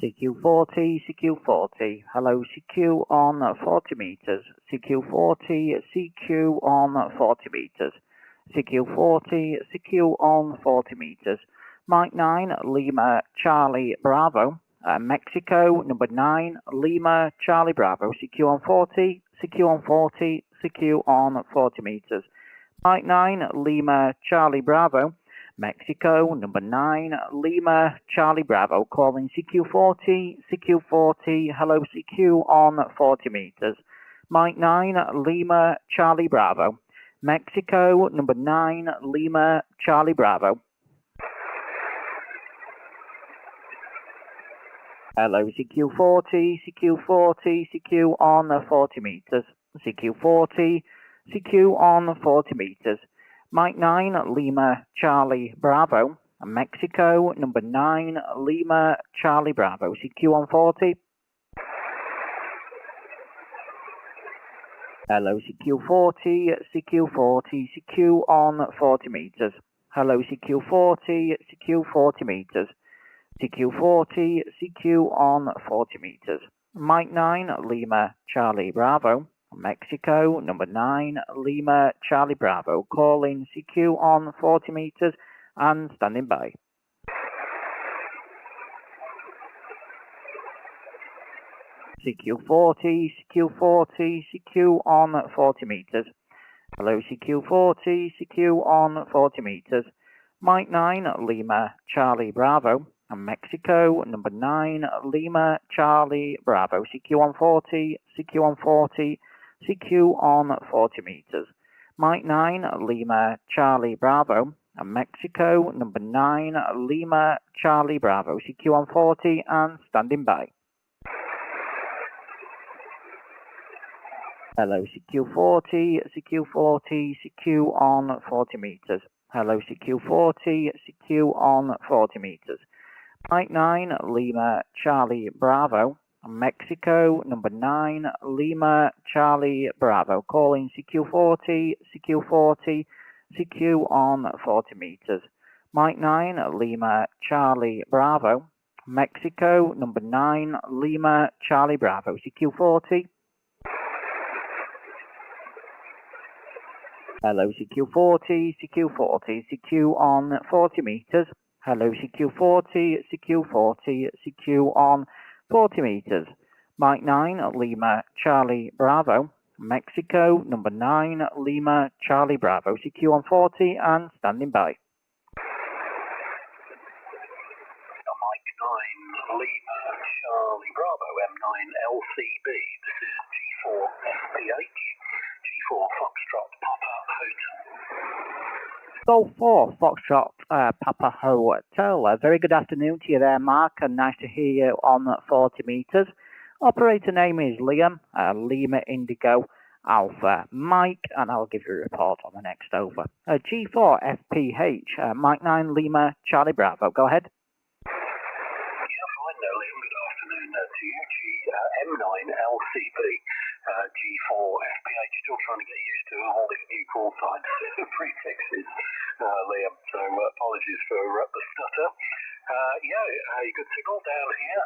CQ40, CQ40, hello CQ on 40 meters, CQ40, CQ on 40 meters, CQ40, CQ on 40 meters, Mike 9, Lima, Charlie, Bravo, Mexico, number 9, Lima, Charlie, Bravo, CQ on 40, CQ on 40, CQ on 40 meters, Mike 9, Lima, Charlie, Bravo, Mexico, number 9, Lima, Charlie, Bravo, calling CQ40, CQ40, hello CQ on 40 meters. Mike 9, Lima, Charlie, Bravo. Mexico, number 9, Lima, Charlie, Bravo. Hello CQ40, CQ40, CQ on 40 meters. CQ40, CQ on 40 meters. Mike 9, Lima, Charlie, Bravo, Mexico, number 9, Lima, Charlie, Bravo, CQ on 40. Hello, CQ40, CQ40, CQ on 40 meters. Hello, CQ40, CQ 40 meters. CQ40, CQ on 40 meters. Mike 9, Lima, Charlie, Bravo, Mexico, number 9, Lima, Charlie, Bravo, calling CQ on 40 meters and standing by. CQ40, CQ40, CQ on 40 meters. Hello, CQ40, CQ on 40 meters. Mike 9, Lima, Charlie, Bravo, Mexico, number 9, Lima, Charlie, Bravo, CQ on 40, CQ on 40, CQ on 40 meters. Mike 9, Lima, Charlie, Bravo, Mexico, number 9, Lima, Charlie, Bravo, CQ on 40 and standing by. Hello, CQ40, CQ40, CQ on 40 meters. Hello, CQ40, CQ on 40 meters. Mike 9, Lima, Charlie, Bravo, Mexico, number 9, Lima, Charlie, Bravo, calling CQ40, CQ40, CQ on 40 meters. Mike 9, Lima, Charlie, Bravo, Mexico, number 9, Lima, Charlie, Bravo, CQ40. Hello, CQ40, CQ40, CQ on 40 meters. Hello, CQ40, CQ40, CQ on 40 meters. Mike 9, Lima, Charlie, Bravo, Mexico, number 9, Lima, Charlie, Bravo, CQ on 40 and standing by. Mike 9, Lima, Charlie, Bravo, M9LCB. This is G4PH, G4 Foxtrot, Papa Hotel. Go for Foxtrot, Papa Hotel. Very good afternoon to you there, Mark, and nice to hear you on 40 meters. Operator name is Liam, Lima Indigo Alpha Mike, and I'll give you a report on the next over. G4 FPH, Mike 9 Lima Charlie Bravo. Go ahead. Yeah, fine, Liam. Good afternoon to you. M9LCB, G4 FPH. Still trying to get used to all these new call signs prefixes, Liam. So apologies for the stutter. A good signal down here,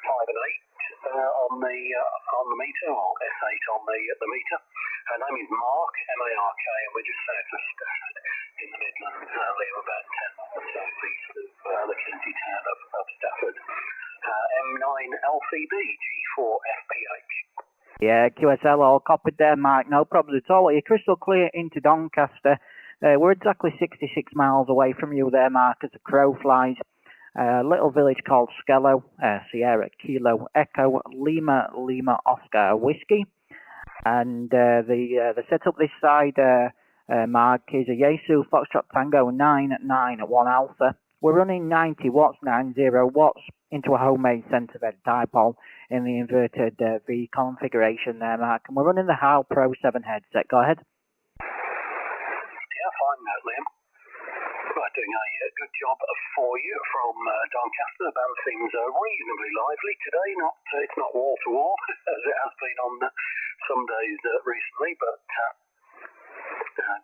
5 and 8 on the meter, or S8 on the meter. Her name is Mark, M-A-R-K, and we're just south of Stafford in the Midlands, Liam, about 10 miles southeast of the county town of Stafford. M9LCB, G4 FPH. Yeah, QSL all copied there, Mark. No problems at all. You're crystal clear into Doncaster. We're exactly 66 miles away from you there, Mark, as the crow flies. A little village called Skello, Sierra Kilo Echo Lima Lima Oscar Whiskey. And the setup this side, Mark, is a Yaesu Foxtrot Tango 991 Alpha. We're running 90 watts, 90 watts into a homemade centre bed dipole in the inverted V configuration there, Mark. And we're running the HAL Pro 7 headset. Go ahead. Yeah, fine, Liam. Right, doing a good job for you from Doncaster. The band seems reasonably lively today. It's not wall to wall as it has been on some days recently, but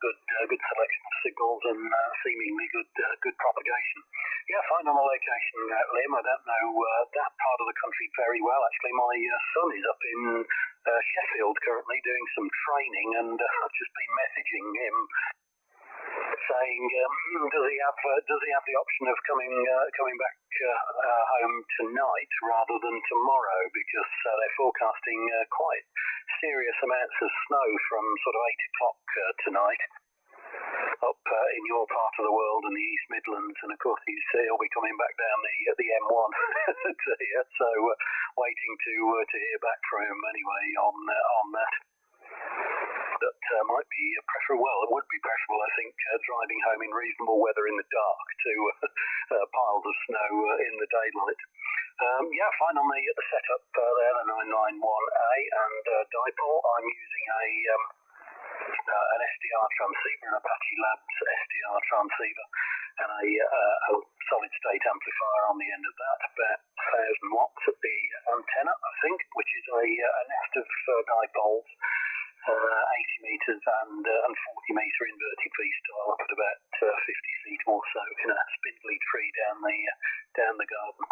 good selection of signals and seemingly good propagation. Yeah, fine on the location, Liam. I don't know that part of the country very well. Actually, my son is up in Sheffield currently doing some training, and I've just been messaging him saying, does he have the option of coming back home tonight rather than tomorrow, because they're forecasting quite serious amounts of snow from sort of 8 o'clock tonight up in your part of the world and the East Midlands, and of course he'll be coming back down the M1 to here, so waiting to hear back from him anyway on that. That might be preferable. Well, it would be preferable, I think, driving home in reasonable weather in the dark to piles of snow in the daylight. Yeah, fine on the setup there, the 991A and dipole. I'm using an SDR transceiver, an Apache Labs SDR transceiver, and a solid state amplifier on the end of that, about 1,000 watts at the antenna, I think, which is a nest of dipoles. 80 metres and 40 metre inverted V-style up at about 50 feet or so in a spindly tree down the garden.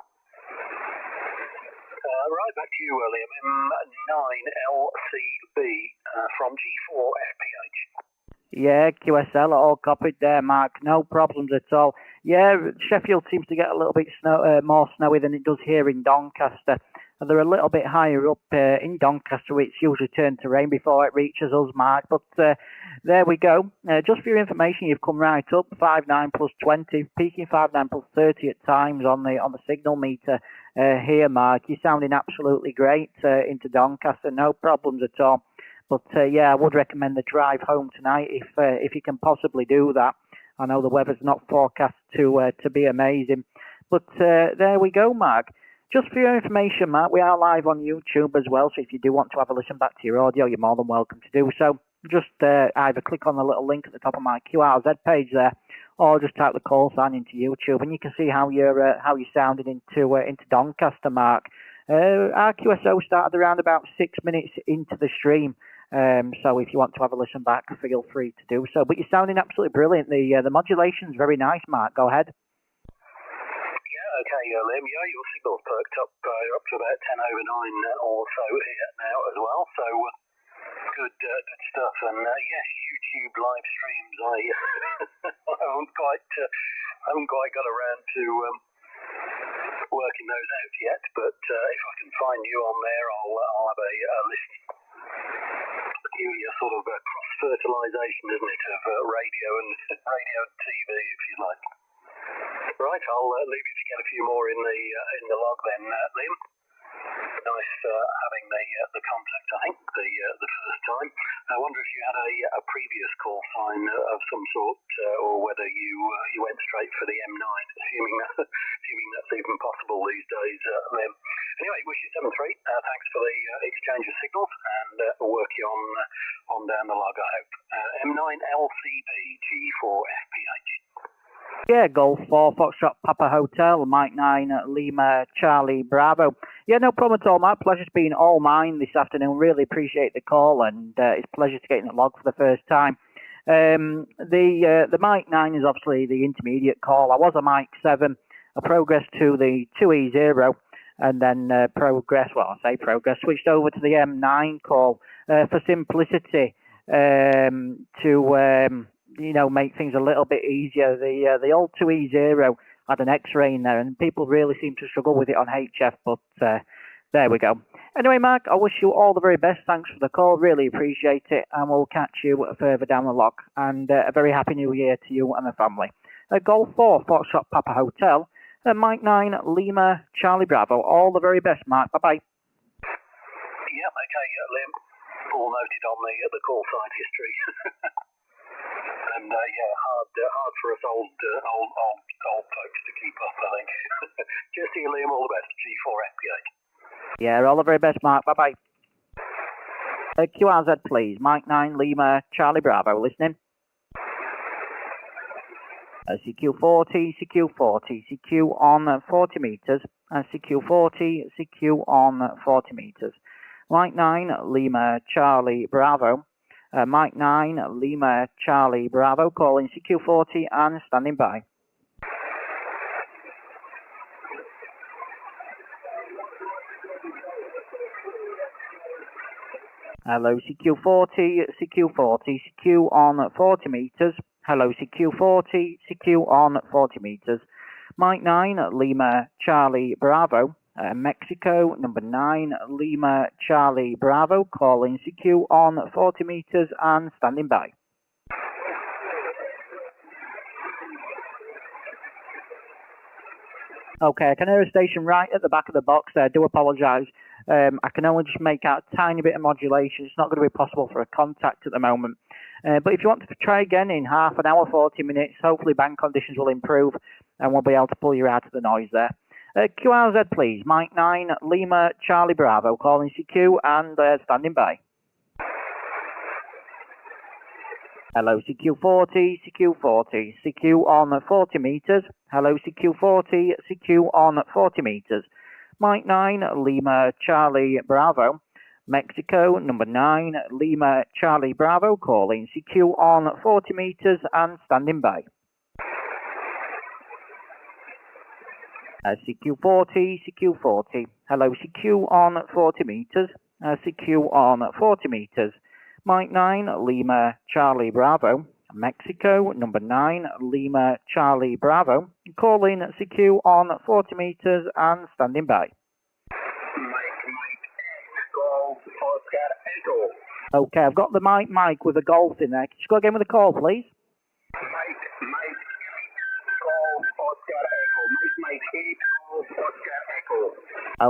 Right, back to you, Liam. M9LCB from G4FPH. Yeah, QSL, all copied there, Mark. No problems at all. Yeah, Sheffield seems to get a little bit more snowy than it does here in Doncaster. They're a little bit higher up in Doncaster, which usually turns to rain before it reaches us, Mark. But there we go. Just for your information, you've come right up, 59 plus 20, peaking 59 plus 30 at times on the signal meter here, Mark. You're sounding absolutely great into Doncaster, no problems at all. But yeah, I would recommend the drive home tonight if you can possibly do that. I know the weather's not forecast to be amazing. But there we go, Mark. Just for your information, Mark, we are live on YouTube as well, so if you do want to have a listen back to your audio, you're more than welcome to do so. Just either click on the little link at the top of my QRZ page there, or just type the call sign into YouTube, and you can see how you're sounding into Doncaster, Mark. Our QSO started around about 6 minutes into the stream, so if you want to have a listen back, feel free to do so. But you're sounding absolutely brilliant. The modulation's very nice, Mark. Go ahead. Okay, Liam, yeah, your signal's perked up. You're up to about 10 over 9 or so here now as well, so good stuff. And yes, YouTube live streams, I haven't quite got around to working those out yet, but if I can find you on there, I'll have a listen. Peculiar sort of cross-fertilisation, isn't it, of radio and TV, if you like. Right, I'll leave you to get a few more in the log then, Liam. Nice having the contact, I think, the first time. I wonder if you had a previous call sign of some sort, or whether you went straight for the M9, assuming that's even possible these days, Liam. Anyway, wish you 7-3. Thanks for the exchange of signals, and we'll work you on down the log, I hope. M9LCB G4FPH. Yeah, Golf 4, Foxtrot Papa Hotel, Mike 9, Lima, Charlie, Bravo. Yeah, no problem at all, Mark. Pleasure's been all mine this afternoon. Really appreciate the call, and it's a pleasure to get in the log for the first time. The Mike 9 is obviously the intermediate call. I was a Mike 7. I progressed to the 2E0, and then switched over to the M9 call for simplicity to make things a little bit easier. The old 2E0 had an X-ray in there, and people really seem to struggle with it on HF, but there we go. Anyway, Mark, I wish you all the very best. Thanks for the call. Really appreciate it, and we'll catch you further down the log. And a very happy New Year to you and the family. Golf 4, Foxtrot Papa Hotel, Mike 9, Lima, Charlie Bravo. All the very best, Mark. Bye-bye. Yeah, okay, Liam. All noted on the call sign history. And yeah, hard for us old folks to keep up, I think. Cheers to you, Liam. All the best. G4FPH. Yeah, all the very best, Mark. Bye-bye. QRZ, please. Mike 9, Lima, Charlie Bravo. Listening. CQ40, CQ40, CQ on 40 metres, and CQ40, CQ on 40 metres. Mike 9, Lima, Charlie Bravo. Mike 9, Lima, Charlie, Bravo, calling CQ40 and standing by. Hello CQ40, CQ40, CQ on 40 meters. Hello CQ40, CQ on 40 meters. Mike 9, Lima, Charlie, Bravo. Mexico, number 9, Lima, Charlie, Bravo, calling CQ on 40 meters and standing by. Okay, I can hear a station right at the back of the box there. I do apologise. I can only just make out a tiny bit of modulation. It's not going to be possible for a contact at the moment. But if you want to try again in half an hour, 40 minutes, hopefully band conditions will improve and we'll be able to pull you out of the noise there. QRZ please, Mike 9, Lima, Charlie, Bravo, calling CQ and standing by. Hello CQ40, CQ40, CQ on 40 meters. Hello CQ40, CQ on 40 meters. Mike 9, Lima, Charlie, Bravo. Mexico, number 9, Lima, Charlie, Bravo, calling CQ on 40 meters and standing by. CQ40, CQ40. Hello CQ on 40 meters. CQ on 40 meters. Mike 9, Lima, Charlie, Bravo. Mexico, number 9, Lima, Charlie, Bravo. Calling CQ on 40 meters and standing by. Golf, Oscar, Echo. Okay, I've got the Mike with a golf in there. Could you go again with a call, please? Mike, Golf, Oscar, Echo. Mike, 8, Golf, Oscar, Echo.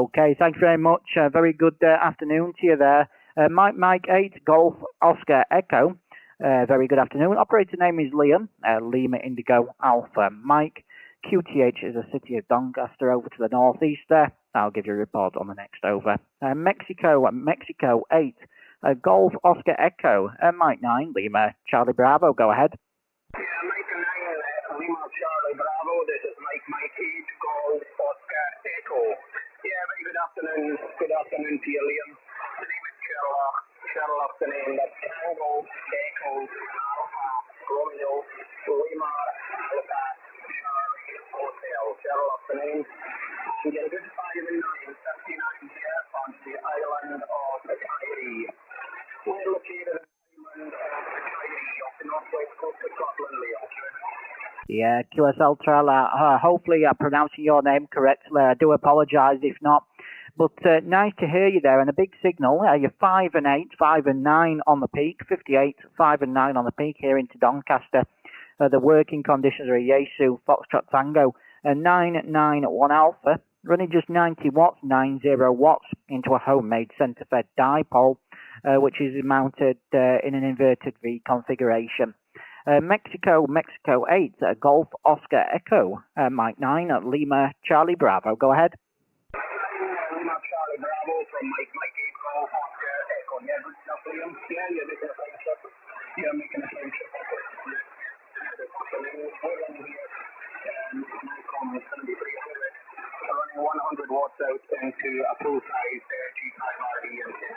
Okay, thank you very much. Very good afternoon to you there. Mike 8, Golf, Oscar, Echo. Very good afternoon. Operator name is Liam, Lima Indigo Alpha Mike. QTH is a city of Doncaster over to the northeast there. I'll give you a report on the next over. Mexico 8, Golf, Oscar, Echo. Mike 9, Lima, Charlie, Bravo. Go ahead. Yeah, Mike 9, Lima, Charlie, Bravo. This is Mike 8, Golf, Oscar, Echo. Yeah, very good afternoon. Good afternoon to you, Liam. My name is Sherlock. Sherlock's the name. That's Tango, Echo, Alpha, Romeo, Lima, Alpha, Charlie, Hotel. Sherlock's the name. You get a good 5 and 9, 79 here on the island of Kyrie. We're located on the island of Kyrie off the northwest coast of Scotland, Liam. Yeah, QSL Trailer. Hopefully I'm pronouncing your name correctly. I do apologise if not. But nice to hear you there, and a big signal. You're 5 and 8, 5 and 9 on the peak, 58, 5 and 9 on the peak here into Doncaster. The working conditions are a Yaesu Foxtrot Tango, 991 Alpha, running just 90 watts, 90 watts into a homemade centre-fed dipole, which is mounted in an inverted V configuration. Mexico 8, Golf, Oscar, Echo, Mike 9, Lima, Charlie, Bravo. Go ahead. Lima, Charlie, Bravo from Mike 8, Golf, Oscar, Echo. Yeah, good stuff, Liam. Yeah, you're making a fine shot. You're making a fine shot. My com is going to be 300. Running 100 watts out into a full-size G5 RD and so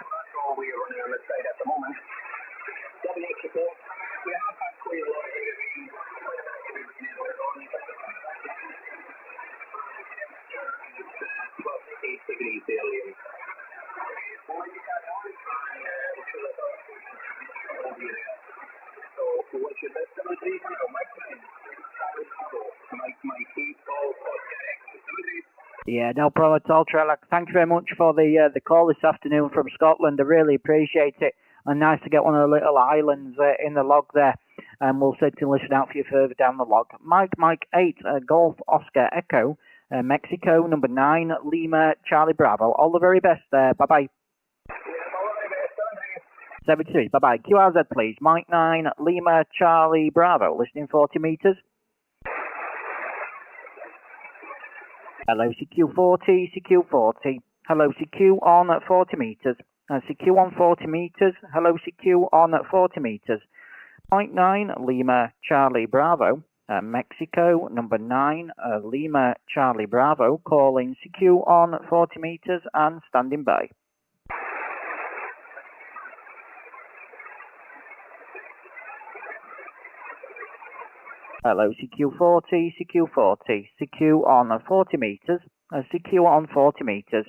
that's all we are running on the site at the moment. WH support. We have had quite a lot of about 8 degrees alien. So what's your best ability? Mike 8, Golf, Oscar, Echo. Yeah, no problem at all, Trailer. Thank you very much for the call this afternoon from Scotland. I really appreciate it. And nice to get one of the little islands in the log there. And we'll certainly listen out for you further down the log. Mike 8, Golf, Oscar, Echo, Mexico, number 9, Lima, Charlie, Bravo. All the very best there. Bye-bye. 73, bye-bye. QRZ, please. Mike 9, Lima, Charlie, Bravo. Listening 40 meters. Hello, CQ40, CQ40. Hello, CQ on 40 meters. CQ on 40 meters. Hello, CQ on 40 meters. Mike 9, Lima, Charlie, Bravo. Mexico, number 9, Lima, Charlie, Bravo. Calling CQ on 40 meters and standing by. Hello, CQ40, CQ40, CQ on 40 meters, CQ on 40 meters,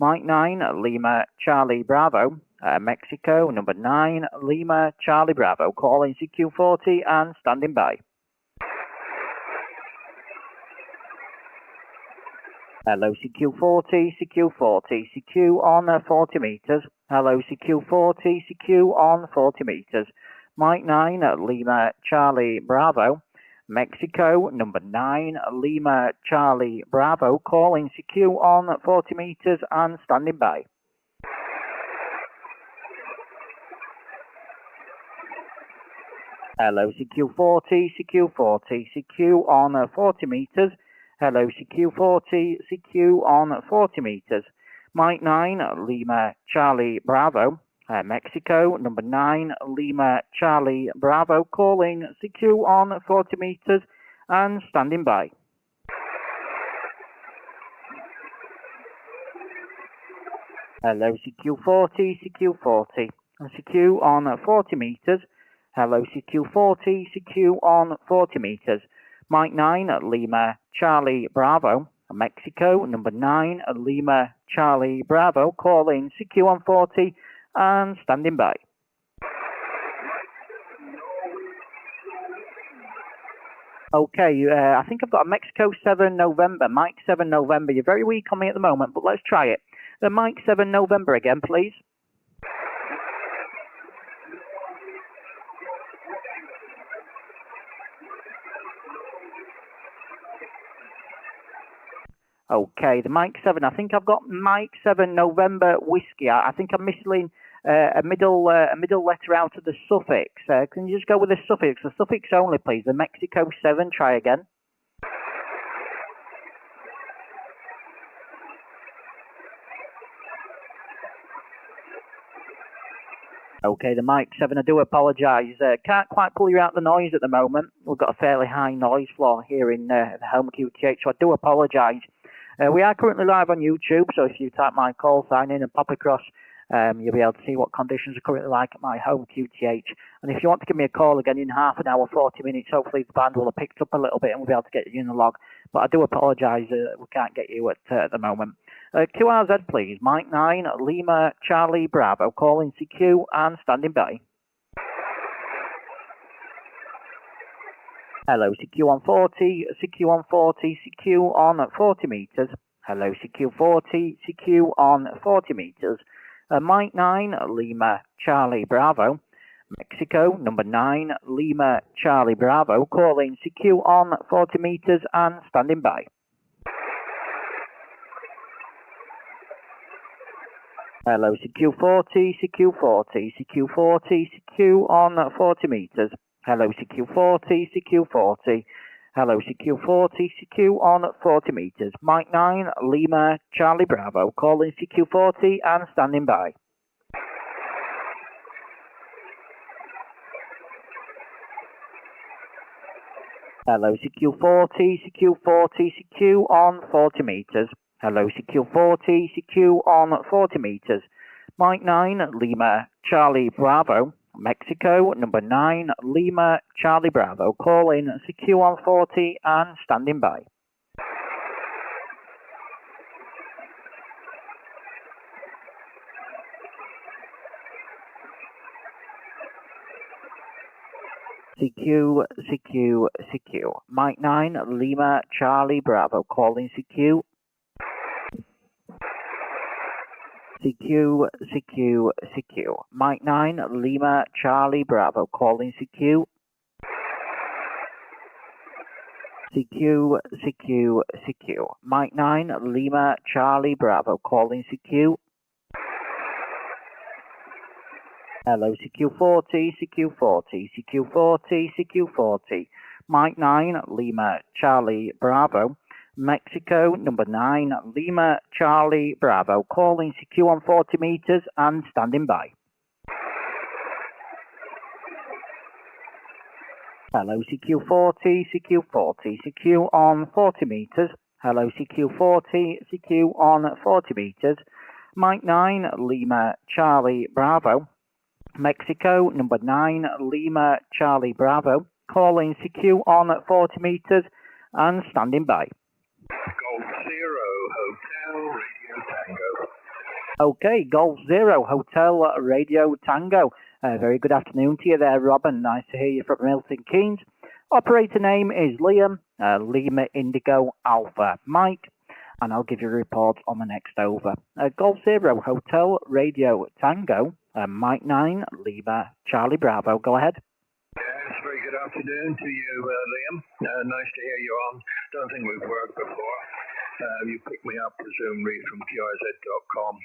Mike 9, Lima, Charlie, Bravo, Mexico, number 9, Lima, Charlie, Bravo, calling CQ40 and standing by. Hello, CQ40, CQ40, CQ on 40 meters, hello, CQ40, CQ on 40 meters, Mike 9, Lima, Charlie, Bravo, Mexico, number 9, Lima, Charlie, Bravo, calling CQ on 40 meters and standing by. Hello, CQ40, CQ40, CQ on 40 meters. Hello, CQ40, CQ on 40 meters. Mike 9, Lima, Charlie, Bravo. Mexico, number 9, Lima, Charlie, Bravo, calling CQ on 40 meters and standing by. Hello, CQ40, CQ40, CQ on 40 meters. Hello, CQ40, CQ on 40 meters. Mike 9, Lima, Charlie, Bravo. Mexico, number 9, Lima, Charlie, Bravo, calling CQ on 40 and standing by. Okay, I think I've got a Mexico 7 November, Mike 7 November. You're very weak on me at the moment, but let's try it. The Mike 7 November again, please. Okay, the Mike 7. I think I've got Mike 7 November Whiskey. I think I'm missing a middle letter out of the suffix. Can you just go with the suffix? The suffix only, please. The Mexico 7. Try again. Okay, the Mike 7, I do apologise. Can't quite pull you out the noise at the moment. We've got a fairly high noise floor here in the home QTH, so I do apologise. We are currently live on YouTube, so if you type my call sign in and pop across, you'll be able to see what conditions are currently like at my home QTH. And if you want to give me a call again in half an hour, 40 minutes, hopefully the band will have picked up a little bit and we'll be able to get you in the log. But I do apologise, we can't get you at the moment. QRZ, please. Mike 9, Lima, Charlie, Bravo, calling CQ and standing by. Hello, CQ on 40, CQ on 40, CQ on 40 meters. Hello, CQ40, CQ on 40 meters. Mike 9, Lima, Charlie, Bravo. Mexico, number 9, Lima, Charlie, Bravo, calling CQ on 40 meters and standing by. Hello, CQ40, CQ40, CQ40, CQ on 40 meters. Hello, CQ40, CQ40. Hello, CQ40, CQ on 40 meters. Mike 9, Lima, Charlie, Bravo, calling CQ40 and standing by. Hello, CQ40, CQ40, CQ on 40 meters. Hello, CQ40, CQ on 40 meters. Mike 9, Lima, Charlie, Bravo. Mexico, number 9, Lima, Charlie, Bravo, calling CQ on 40 and standing by. CQ, CQ, CQ. Mike 9, Lima, Charlie, Bravo, calling CQ. CQ, CQ, CQ. Mike 9, Lima, Charlie, Bravo, calling CQ. CQ, CQ, CQ. Mike 9, Lima, Charlie, Bravo, calling CQ. Hello, CQ40, CQ40, CQ40, CQ40. Mike 9, Lima, Charlie, Bravo. Mexico, number 9, Lima, Charlie, Bravo, calling CQ on 40 meters and standing by. Hello, CQ40, CQ40, CQ on 40 meters. Hello, CQ40, CQ on 40 meters. Mike 9, Lima, Charlie, Bravo. Mexico, number 9, Lima, Charlie, Bravo. calling CQ on 40 meters and standing by. Golf Zero Hotel Radio Tango. Okay, Golf Zero Hotel Radio Tango. Very good afternoon to you there, Robin. Nice to hear you from Milton Keynes. Operator name is Liam, Lima Indigo Alpha Mike, and I'll give you a report on the next over. Golf Zero Hotel Radio Tango, Mike 9, Lima Charlie Bravo. Go ahead. Yes, very good afternoon to you, Liam. Nice to hear you on. Don't think we've worked before. You picked me up presumably from QRZ.com,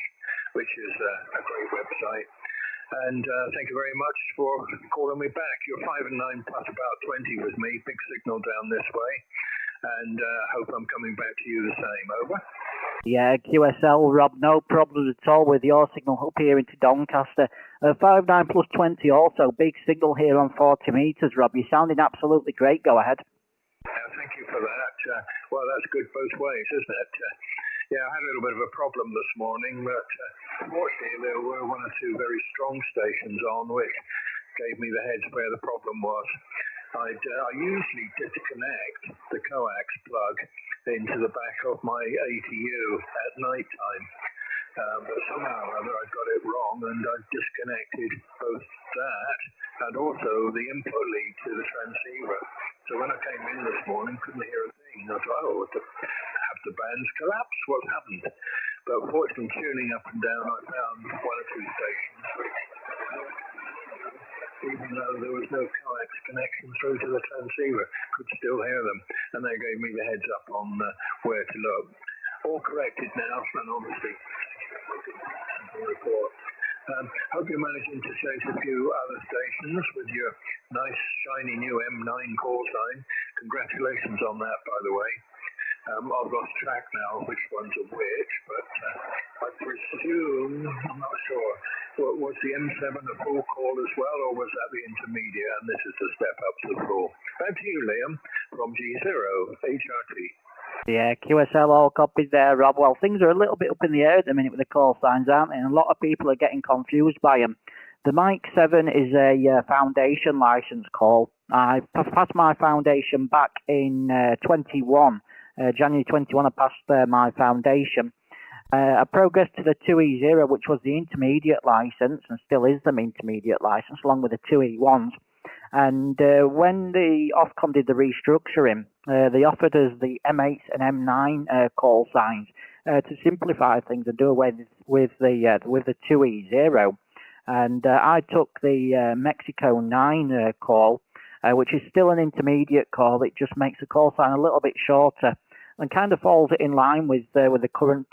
which is a great website. And thank you very much for calling me back. You're 5 and 9 plus about 20 with me. Big signal down this way. And hope I'm coming back to you the same. Over. Yeah, QSL, Rob, no problems at all with your signal up here into Doncaster. 5, 9 plus 20 also. Big signal here on 40 metres, Rob. You're sounding absolutely great. Go ahead. Thank you for that. Well, that's good both ways, isn't it? Yeah, I had a little bit of a problem this morning, but fortunately there were one or two very strong stations on which gave me the heads where the problem was. I usually disconnect the coax plug into the back of my ATU at night time. But somehow or other I got it wrong and I disconnected both that and also the input lead to the transceiver. So when I came in this morning, couldn't hear a thing. I thought, oh, have the bands collapsed? What happened? But fortunately, tuning up and down, I found one or two stations which, even though there was no coax connection through to the transceiver, could still hear them. And they gave me the heads up on where to look. All corrected now, and obviously, report. Hope you're managing to chase a few other stations with your nice shiny new M9 call sign. Congratulations on that, by the way. I've lost track now which ones are which, but I presume, I'm not sure, was the M7 a full call as well, or was that the intermediate, and this is the step up to the full? Back to you, Liam, from G0 HRT. Yeah, QSL all copies there, Rob. Well, things are a little bit up in the air at the minute with the call signs, aren't they? And a lot of people are getting confused by them. The Mike 7 is a foundation license call. I passed my foundation back in 21. January 21, I passed my foundation. I progressed to the 2E0, which was the intermediate license, and still is the intermediate license, along with the 2E1s. And when the Ofcom did the restructuring, they offered us the M8 and M9 call signs to simplify things and do away with the 2E0. And I took the Mexico 9 call, which is still an intermediate call. It just makes the call sign a little bit shorter and kind of falls in line with the current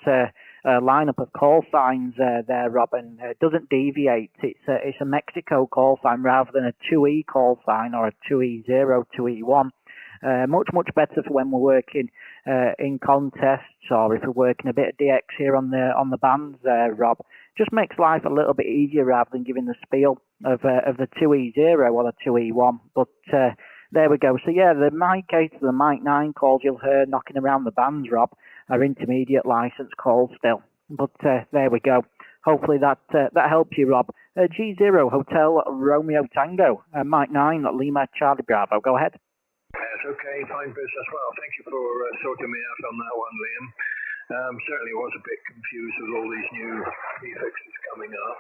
lineup of call signs there, Robin. It doesn't deviate. It's a Mexico call sign rather than a 2E call sign or a 2E0, 2E1. Much better for when we're working in contests or if we're working a bit of DX here on the bands there, Rob. Just makes life a little bit easier rather than giving the spiel of the 2E0 or the 2E1. But there we go. So yeah, the Mike 8 and the Mike 9 calls you'll hear knocking around the bands, Rob, are intermediate license calls still. But there we go. Hopefully that helps you, Rob. G0 Hotel Romeo Tango, Mike 9 Lima Charlie Bravo. Go ahead. Yes, okay, fine business. Well, thank you for sorting me out on that one, Liam. Certainly was a bit confused with all these new prefixes coming up.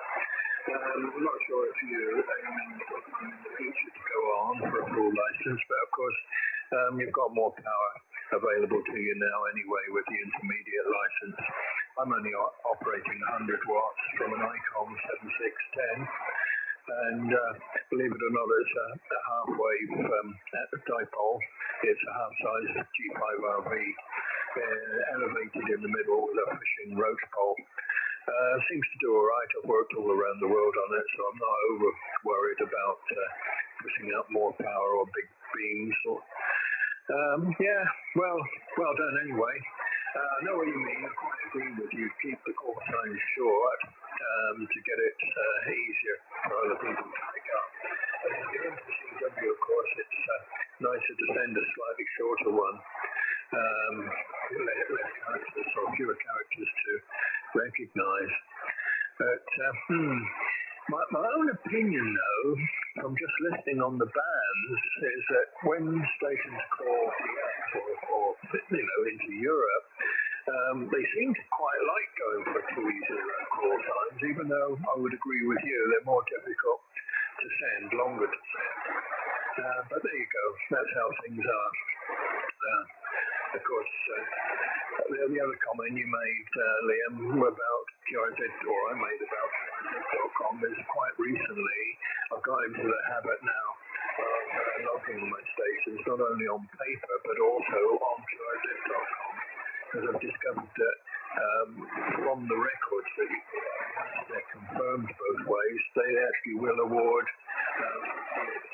I'm not sure if you're aiming in the future to go on for a full license, but of course you've got more power available to you now anyway with the intermediate license. I'm only operating 100 watts from an ICOM 7610, and believe it or not, it's a half-wave dipole. It's a half-size G5RV elevated in the middle with a fishing roach pole. Seems to do all right. I've worked all around the world on it, so I'm not over worried about pushing out more power or big beams. Yeah, well done anyway. I know what you mean. I quite agree with you. Keep the call time short to get it easier for other people to pick up. And if you're into CW, of course, it's nicer to send a slightly shorter one. Less characters or fewer characters to recognise. But My own opinion, though, from just listening on the bands, is that when stations call DX or into Europe, they seem to quite like going for 2E0 call times, even though I would agree with you, they're more difficult to send, longer to send. But there you go, that's how things are. Of course, the other comment you made, Liam, about QRZ, or I made about QRZ.com, is quite recently I've got into the habit now of logging my stations, not only on paper but also on QRZ.com, because I've discovered that from the records that you put on, they're confirmed both ways, they actually will award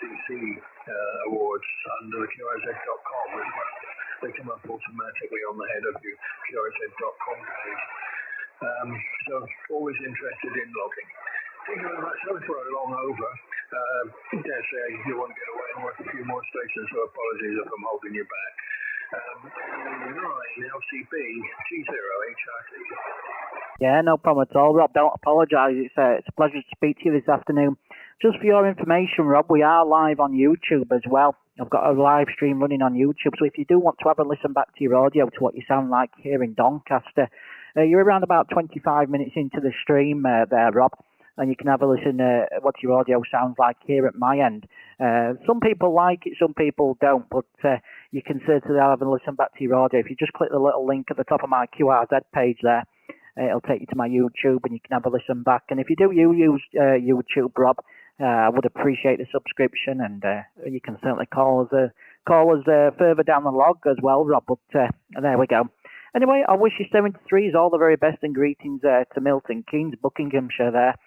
CC awards under the QRZ.com as well. They come up automatically on the head of your QRZ.com page. So always interested in logging. Thank you very much. Sorry for a long over. Dare say you want to get away and work a few more stations, so apologies if I'm holding you back. M9LCB G0HRT. Yeah, no problem at all, Rob. Don't apologise. It's a pleasure to speak to you this afternoon. Just for your information, Rob, we are live on YouTube as well. I've got a live stream running on YouTube, so if you do want to have a listen back to your audio to what you sound like here in Doncaster, you're around about 25 minutes into the stream there, Rob, and you can have a listen what your audio sounds like here at my end. Some people like it, some people don't, but you can certainly have a listen back to your audio. If you just click the little link at the top of my QRZ page there, it'll take you to my YouTube and you can have a listen back. And if you do use YouTube, Rob, I would appreciate the subscription, and you can certainly call us further down the log as well, Rob. But there we go. Anyway, I wish you 73s all the very best and greetings to Milton Keynes, Buckinghamshire there.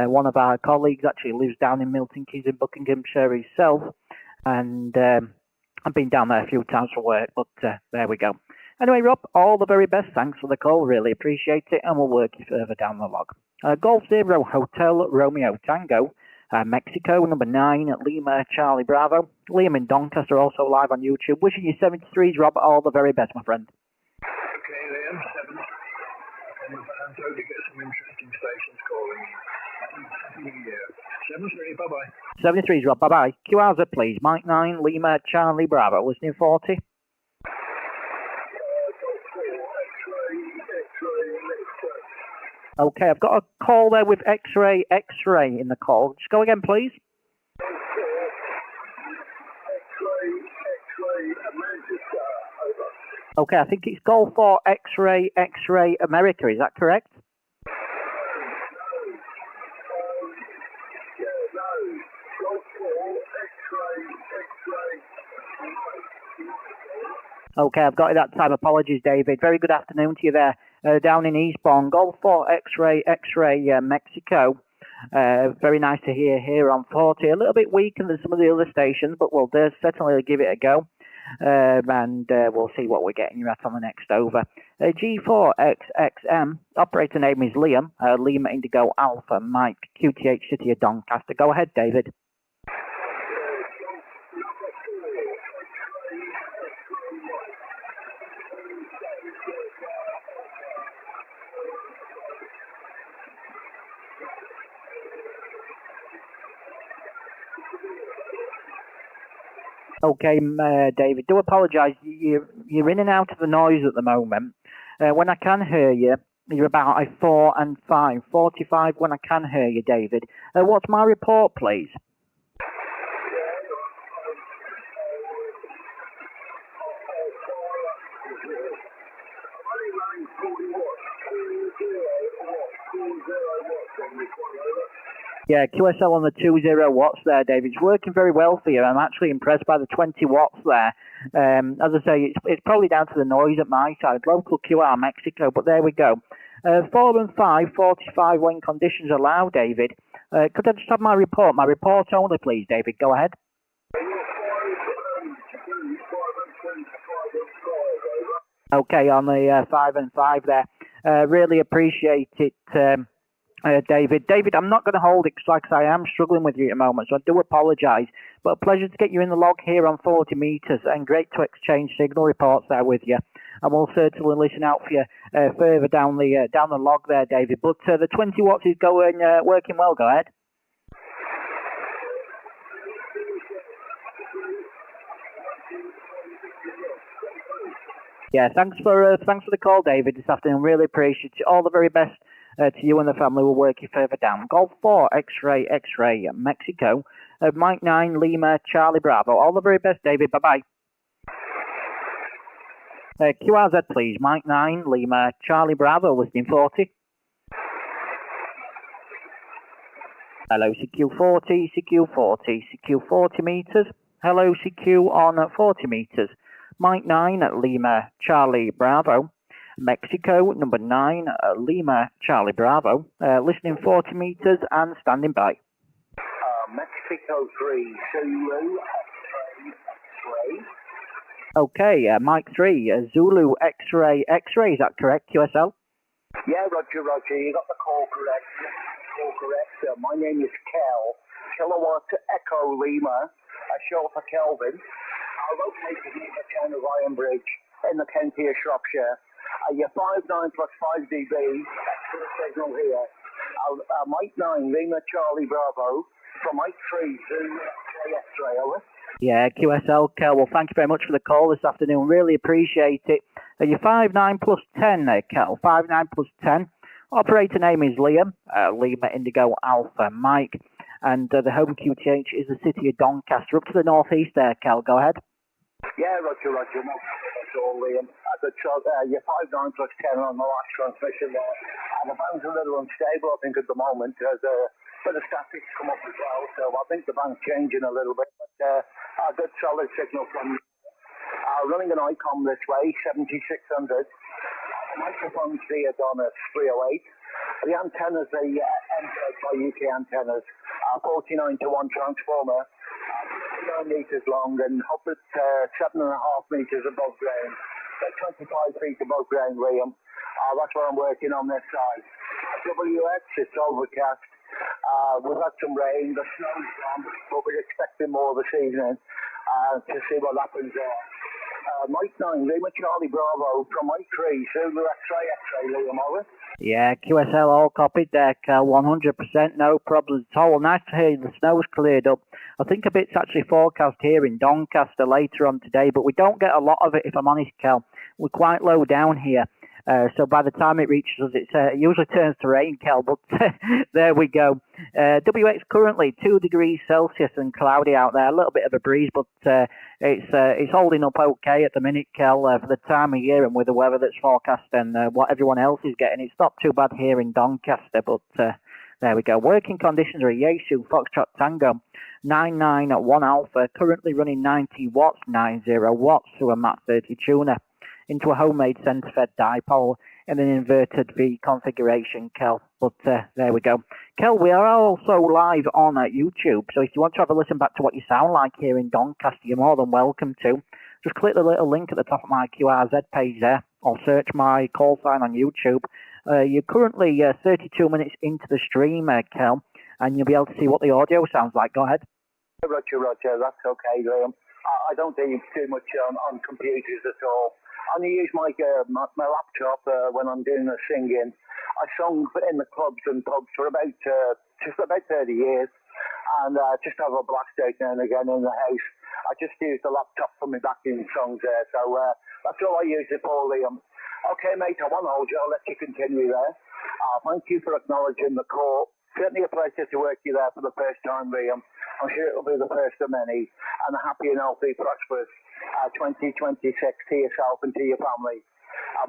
One of our colleagues actually lives down in Milton Keynes in Buckinghamshire himself, and I've been down there a few times for work, but there we go. Anyway, Rob, all the very best. Thanks for the call. Really appreciate it, and we'll work you further down the log. Golf Zero Hotel Romeo Tango. Mexico, number 9, Lima, Charlie Bravo. Liam in Doncaster, also live on YouTube. Wishing you 73s, Rob, all the very best, my friend. Okay, Liam, 7. And hope you get some interesting stations calling you. Happy New Year. 73, bye-bye. 73s, Rob, bye-bye. QRZ, please. Mike 9, Lima, Charlie Bravo. Listening 40. Okay, I've got a call there with X-Ray in the call. Just go again, please. Okay, I think it's Golf 4 X-Ray America. Is that correct? Okay, I've got it that time. Apologies, David. Very good afternoon to you there. Down in Eastbourne, Golf 4 X-Ray Mexico. Very nice to hear here on 40. A little bit weaker than some of the other stations, but we'll certainly give it a go. And we'll see what we're getting you at on the next over. G4XXM, operator name is Liam, Lima Indigo Alpha Mike, QTH City of Doncaster. Go ahead, David. Okay, David, do apologise. You're in and out of the noise at the moment. When I can hear you, you're about a 4 and 5. 45 when I can hear you, David. What's my report, please? Yeah, QSL on the 20 watts there, David. It's working very well for you. I'm actually impressed by the 20 watts there. As I say, it's probably down to the noise at my side. Local QR Mexico, but there we go. 4 and 5, 45 when conditions allow, David. Could I just have my report? My report only, please, David. Go ahead. Okay, on the 5 and 5 there. Really appreciate it, David. David, I'm not going to hold it because, like I say, I am struggling with you at the moment, so I do apologise. But a pleasure to get you in the log here on 40 metres, and great to exchange signal reports there with you. And we'll certainly listen out for you further down the log there, David. But the 20 watts is going working well. Go ahead. Yeah, thanks for the call, David, this afternoon. Really appreciate it. All the very best to you and the family. We'll work you further down. Golf 4, X-Ray, X-Ray, Mexico. Mike 9, Lima, Charlie Bravo. All the very best, David. Bye-bye. QRZ, please. Mike 9, Lima, Charlie Bravo, listening 40. Hello, CQ40, CQ40, CQ40 meters. Hello, CQ on 40 meters. Mike 9, Lima, Charlie Bravo. Mexico, number 9, Lima, Charlie Bravo. Listening 40 meters and standing by. Mexico 3, Zulu, X-ray. Okay, Mike 3, Zulu, X-ray, X-ray, is that correct, QSL? Yeah, Roger, you got the call correct. My name is Kel, Kilowatt Echo Lima, short for Kelvin. I'm located near the town of Ironbridge in the county of Shropshire. You're 5'9 plus 5 dB, that's for the signal here. Mike 9, Lima Charlie Bravo, from Mike 3, Zulu X-ray, over. Yeah, QSL, Kel. Well, thank you very much for the call this afternoon. Really appreciate it. You're 5'9 plus 10 there, Kel. 5'9 plus 10. Operator name is Liam, Lima Indigo Alpha Mike, and the home QTH is the city of Doncaster. Up to the northeast there, Kel. Go ahead. Yeah, Roger. That's all, Liam. You're 5'9 plus 10 on the last transmission there. And the band's a little unstable, I think, at the moment. There's a bit of static come up as well, so I think the band's changing a little bit. But a good solid signal from running an ICOM this way, 7600. The microphone's here on at 308. The antennas are entered by UK antennas, 49 to 1 transformer, 9 metres long and up at 7.5 metres above ground. So 25 feet above ground, Liam. That's what I'm working on this side. WX, it's overcast. We've had some rain, the snow's gone, but we're expecting more this evening to see what happens there. Mike 9, Lima Charlie Bravo from Mike 3, Zulu X-ray, Liam, over. Yeah, QSL all copied there, Kel. 100%, no problems at all. Nice to hear the snow's cleared up. I think a bit's actually forecast here in Doncaster later on today, but we don't get a lot of it, if I'm honest, Kel. We're quite low down here. So by the time it reaches us, it usually turns to rain, Kel, but there we go. WX currently 2 degrees Celsius and cloudy out there. A little bit of a breeze, but it's holding up okay at the minute, Kel, for the time of year and with the weather that's forecast and what everyone else is getting. It's not too bad here in Doncaster, but there we go. Working conditions are a Yaesu Foxtrot Tango 991 Alpha, currently running 90 watts, 90 watts through a MAT 30 tuner into a homemade centre-fed dipole in an inverted V configuration, Kel. But there we go. Kel, we are also live on YouTube, so if you want to have a listen back to what you sound like here in Doncaster, you're more than welcome to. Just click the little link at the top of my QRZ page there, or search my call sign on YouTube. You're currently 32 minutes into the stream, Kel, and you'll be able to see what the audio sounds like. Go ahead. Roger, that's okay, Graham. I don't do too much on computers at all. I only use my laptop when I'm doing the singing. I sung in the clubs and pubs for about 30 years, and just have a blast out now and again in the house. I just use the laptop for my backing songs there, so that's all I use it for, Liam. Okay, mate, I won't hold you. I'll let you continue there. Thank you for acknowledging the call. Certainly a pleasure to work you there for the first time, Liam. I'm sure it'll be the first of many, and a happy and healthy, prosperous 2026 to yourself and to your family.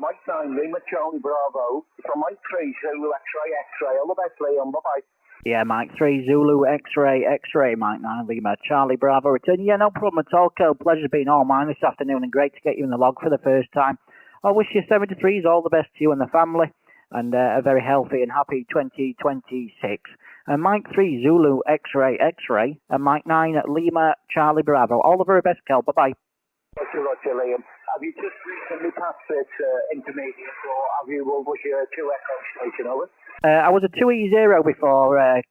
Mike 9, Lima Charlie Bravo, from Mike 3, Zulu X-ray. All the best, Liam. Bye-bye. Yeah, Mike 3, Zulu X-ray, Mike 9, Lima Charlie Bravo. Return. Yeah, no problem at all, Kel. Pleasure's been all mine this afternoon, and great to get you in the log for the first time. I wish you 73s all the best to you and the family, and a very healthy and happy 2026. Mike 3, Zulu X-ray, and Mike 9, Lima Charlie Bravo. All the very best, Kel. Bye-bye. Roger, Liam. Have you just recently passed this intermediate, or was you a 2 Echo station, over? I was a 2E0 before,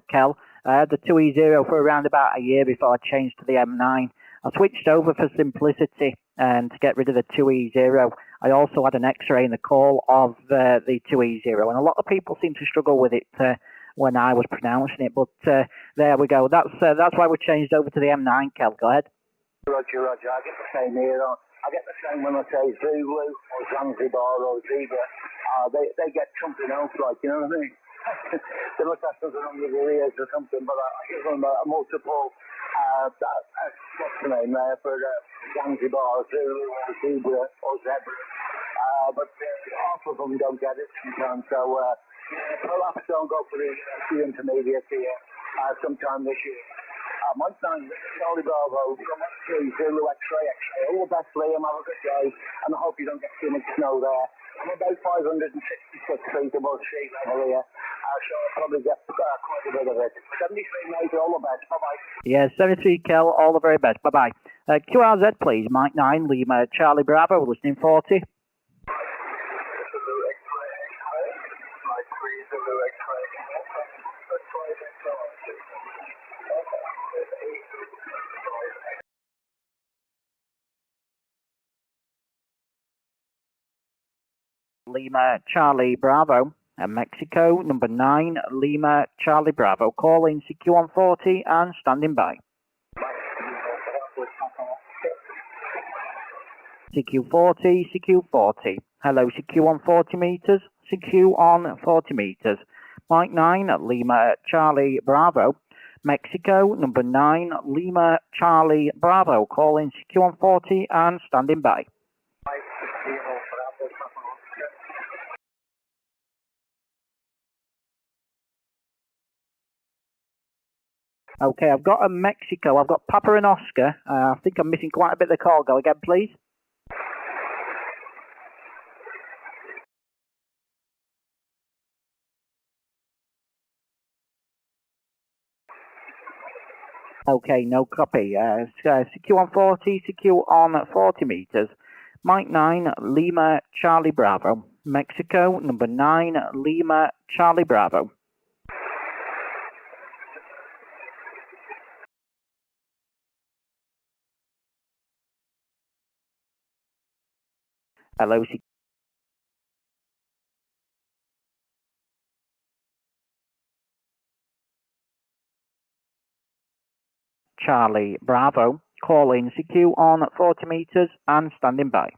Kel. I had the 2E0 for around about a year before I changed to the M9. I switched over for simplicity and to get rid of the 2E0. I also had an X-ray in the call of the 2E0, and a lot of people seem to struggle with it when I was pronouncing it, but there we go. That's why we changed over to the M9, Kel. Go ahead. Roger. I get the same here. I get the same when I say Zulu or Zanzibar or Zebra. They get something else, like, you know what I mean? They must have something on with their ears or something, but I give them a multiple, what's the name there, for Zanzibar, Zulu or Zebra or Zebra. But half of them don't get it sometimes, so perhaps don't go for the intermediate here sometime this year. Mike 9, Charlie Bravo, Zulu X-ray, all the best, Liam, have a good day, and I hope you don't get too much snow there. I'm about 566 feet above sea level here, so I'll probably get quite a bit of it. 73, mate, all the best, bye-bye. Yeah, 73 Kel, all the very best, bye-bye. QRZ, please, Mike 9, Lima, Charlie Bravo, listening 40. Lima, Charlie Bravo, and Mexico, number 9, Lima, Charlie Bravo, calling CQ140 and standing by. CQ40, CQ40. Hello, CQ on 40 meters, CQ on 40 meters. Mike 9, Lima, Charlie Bravo, Mexico, number 9, Lima, Charlie Bravo, calling CQ on 40 and standing by. Okay, I've got a Mexico, I've got Papa and Oscar. I think I'm missing quite a bit of the call. Go again, please. Okay, no copy. CQ on 40, CQ on 40 meters. Mike 9, Lima, Charlie Bravo. Mexico, number 9, Lima, Charlie Bravo. Hello, Charlie Bravo, calling CQ on 40 meters and standing by.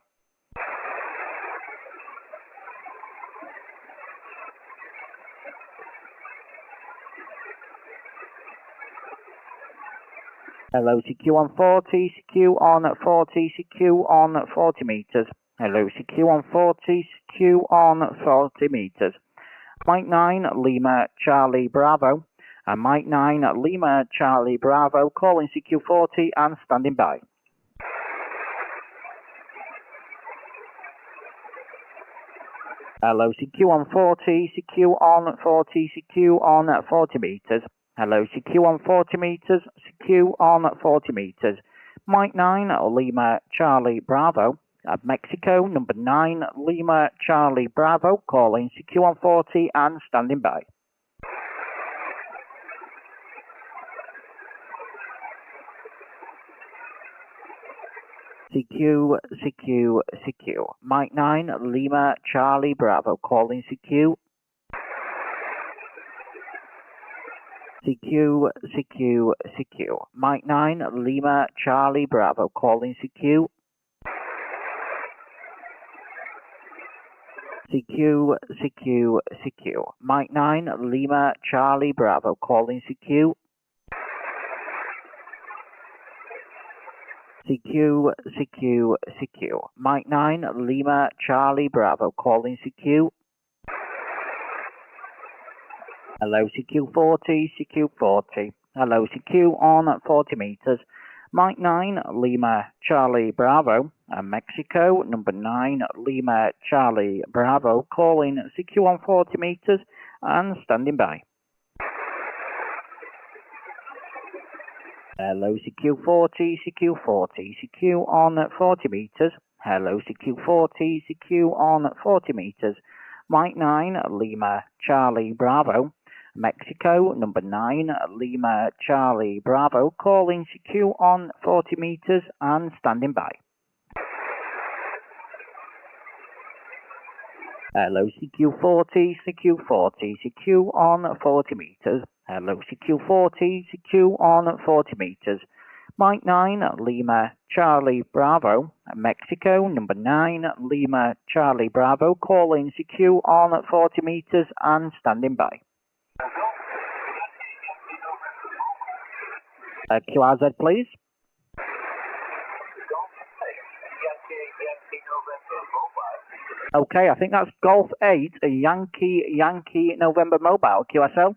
Hello, CQ on 40, CQ on 40, CQ on 40 meters. Hello, CQ on 40, CQ on 40 meters. Mike 9, Lima, Charlie Bravo. And Mike 9, Lima, Charlie Bravo, calling CQ40 and standing by. Hello, CQ on 40, CQ on 40, CQ on 40 meters. Hello, CQ on 40 meters, CQ on 40 meters. Mike 9, Lima, Charlie Bravo. At Mexico, number 9, Lima, Charlie Bravo, calling CQ on 40 and standing by. CQ, CQ, CQ. Mike 9, Lima, Charlie Bravo, calling CQ. CQ, CQ, CQ. Mike 9, Lima, Charlie Bravo, calling CQ. CQ, CQ, CQ. Mike 9, Lima, Charlie Bravo, calling CQ. CQ, CQ, CQ. Mike 9, Lima, Charlie Bravo, calling CQ. Hello, CQ40, CQ40. Hello, CQ on 40 meters. Mike 9, Lima, Charlie Bravo. And Mexico, number 9, Lima, Charlie Bravo, calling CQ on 40 meters and standing by. Hello, CQ40, CQ40, CQ on 40 meters. Hello, CQ40, CQ on 40 meters. Mike 9, Lima, Charlie Bravo. Mexico, number 9, Lima, Charlie Bravo, calling CQ on 40 meters and standing by. Hello, CQ40, CQ40, CQ on 40 meters. Hello, CQ40, CQ on 40 meters. Mike 9, Lima, Charlie, Bravo, Mexico, number 9, Lima, Charlie, Bravo, calling CQ on 40 meters and standing by. QRZ, please. Okay, I think that's Golf 8, a Yankee November Mobile, QSL.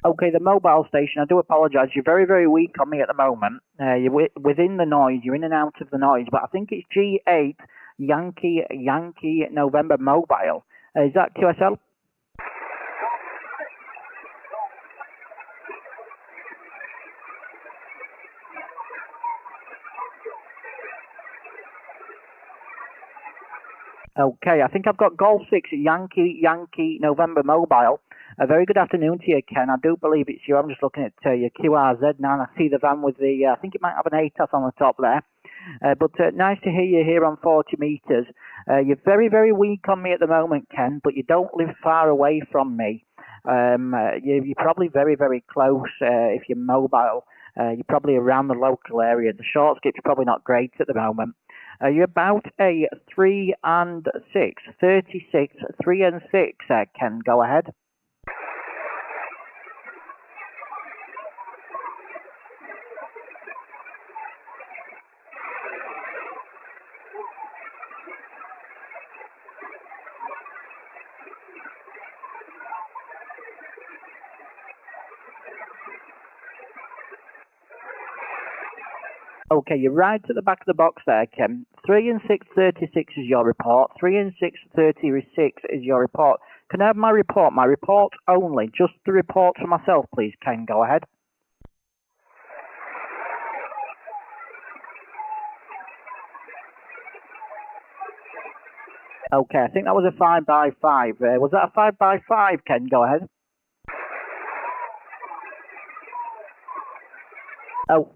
Okay, the mobile station, I do apologise, you're very, very weak on me at the moment. You're within the noise, you're in and out of the noise, but I think it's G8 Yankee November Mobile. Is that QSL? Okay, I think I've got Golf 6 Yankee November Mobile. A very good afternoon to you, Ken. I do believe it's you. I'm just looking at your QRZ now, and I see the van with the, I think it might have an ATAS on the top there. But nice to hear you here on 40 metres. You're very, very weak on me at the moment, Ken, but you don't live far away from me. You're probably very, very close if you're mobile. You're probably around the local area. The short skip's probably not great at the moment. You're about a 3 and 6, 36, 3 and 6, Ken. Go ahead. Okay, you're right at the back of the box there, Ken. 3 and 6, 36 is your report. 3 and 6, 36 is your report. Can I have my report? My report only. Just the report for myself, please, Ken. Go ahead. Okay, I think that was a 5x5. Was that a 5x5, Ken? Go ahead. Oh.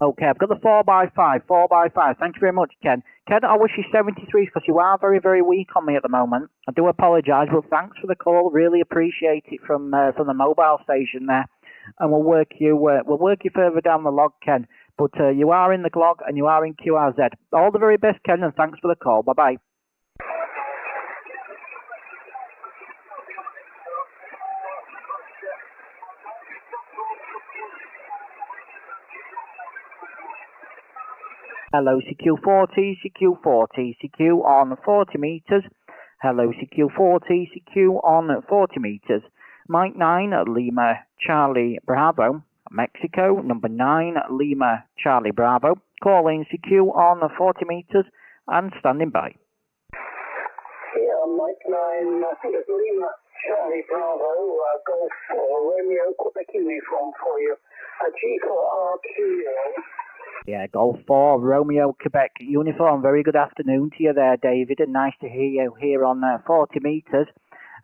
Okay, I've got the 4x5, 4x5. Thank you very much, Ken. Ken, I wish you 73 because you are very, very weak on me at the moment. I do apologise, but thanks for the call. Really appreciate it from the mobile station there, and we'll work you further down the log, Ken. But you are in the log and you are in QRZ. All the very best, Ken, and thanks for the call. Bye bye. Hello, CQ40, CQ40, CQ on 40 meters. Hello, CQ40, CQ on 40 meters. Mike 9, Lima, Charlie, Bravo, Mexico, number 9, Lima, Charlie, Bravo. Calling CQ on 40 meters and standing by. Yeah, Mike 9, I think it's Lima, Charlie, Bravo, Golf 4, Romeo, Quebec uniform for you. G4RQ. Yeah, Golf 4, Romeo, Quebec uniform. Very good afternoon to you there, David, and nice to hear you here on 40 metres.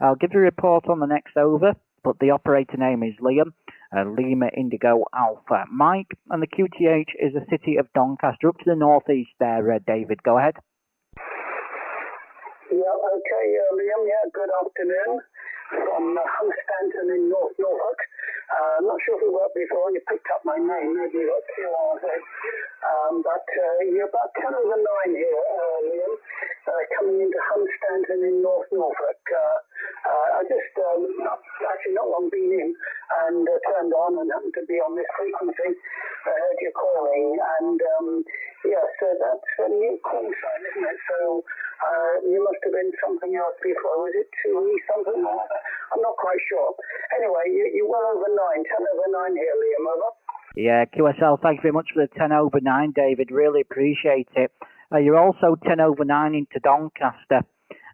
I'll give you a report on the next over, but the operator name is Liam, Lima Indigo Alpha Mike, and the QTH is the city of Doncaster, up to the northeast there, David. Go ahead. Yeah, okay, Liam, yeah, good afternoon. From Hunstanton in North Norfolk. I'm not sure if we worked before, you picked up my name, maybe you got QRZ. But you're about 10 over 9 here, Liam, coming into Hunstanton in North Norfolk. I just, actually not long been in and turned on and happened to be on this frequency. I heard you calling and yes, that's a new call sign, isn't it? So you must have been something else before. Was it 2E something? I'm not quite sure. Anyway, you're well over 9, 10 over 9 here, Liam, over. Yeah, QSL, thank you very much for the 10 over 9, David. Really appreciate it. You're also 10 over 9 into Doncaster.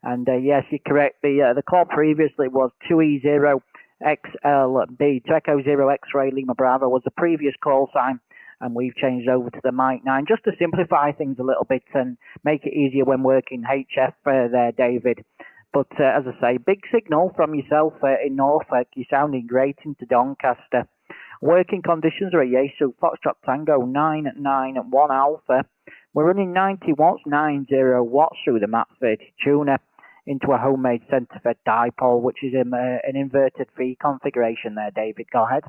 And yes, you're correct. The call previously was 2E0 XLB, 2 Echo 0 X-Ray Lima Bravo was the previous call sign. And we've changed over to the Mike 9 just to simplify things a little bit and make it easier when working HF there, David. But as I say, big signal from yourself in Norfolk. You're sounding great into Doncaster. Working conditions are a Yaesu Foxtrot Tango 991 Alpha. We're running 90 watts, 90 watts through the MAP 30 tuner into a homemade centre-fed dipole, which is an inverted V configuration there, David. Go ahead.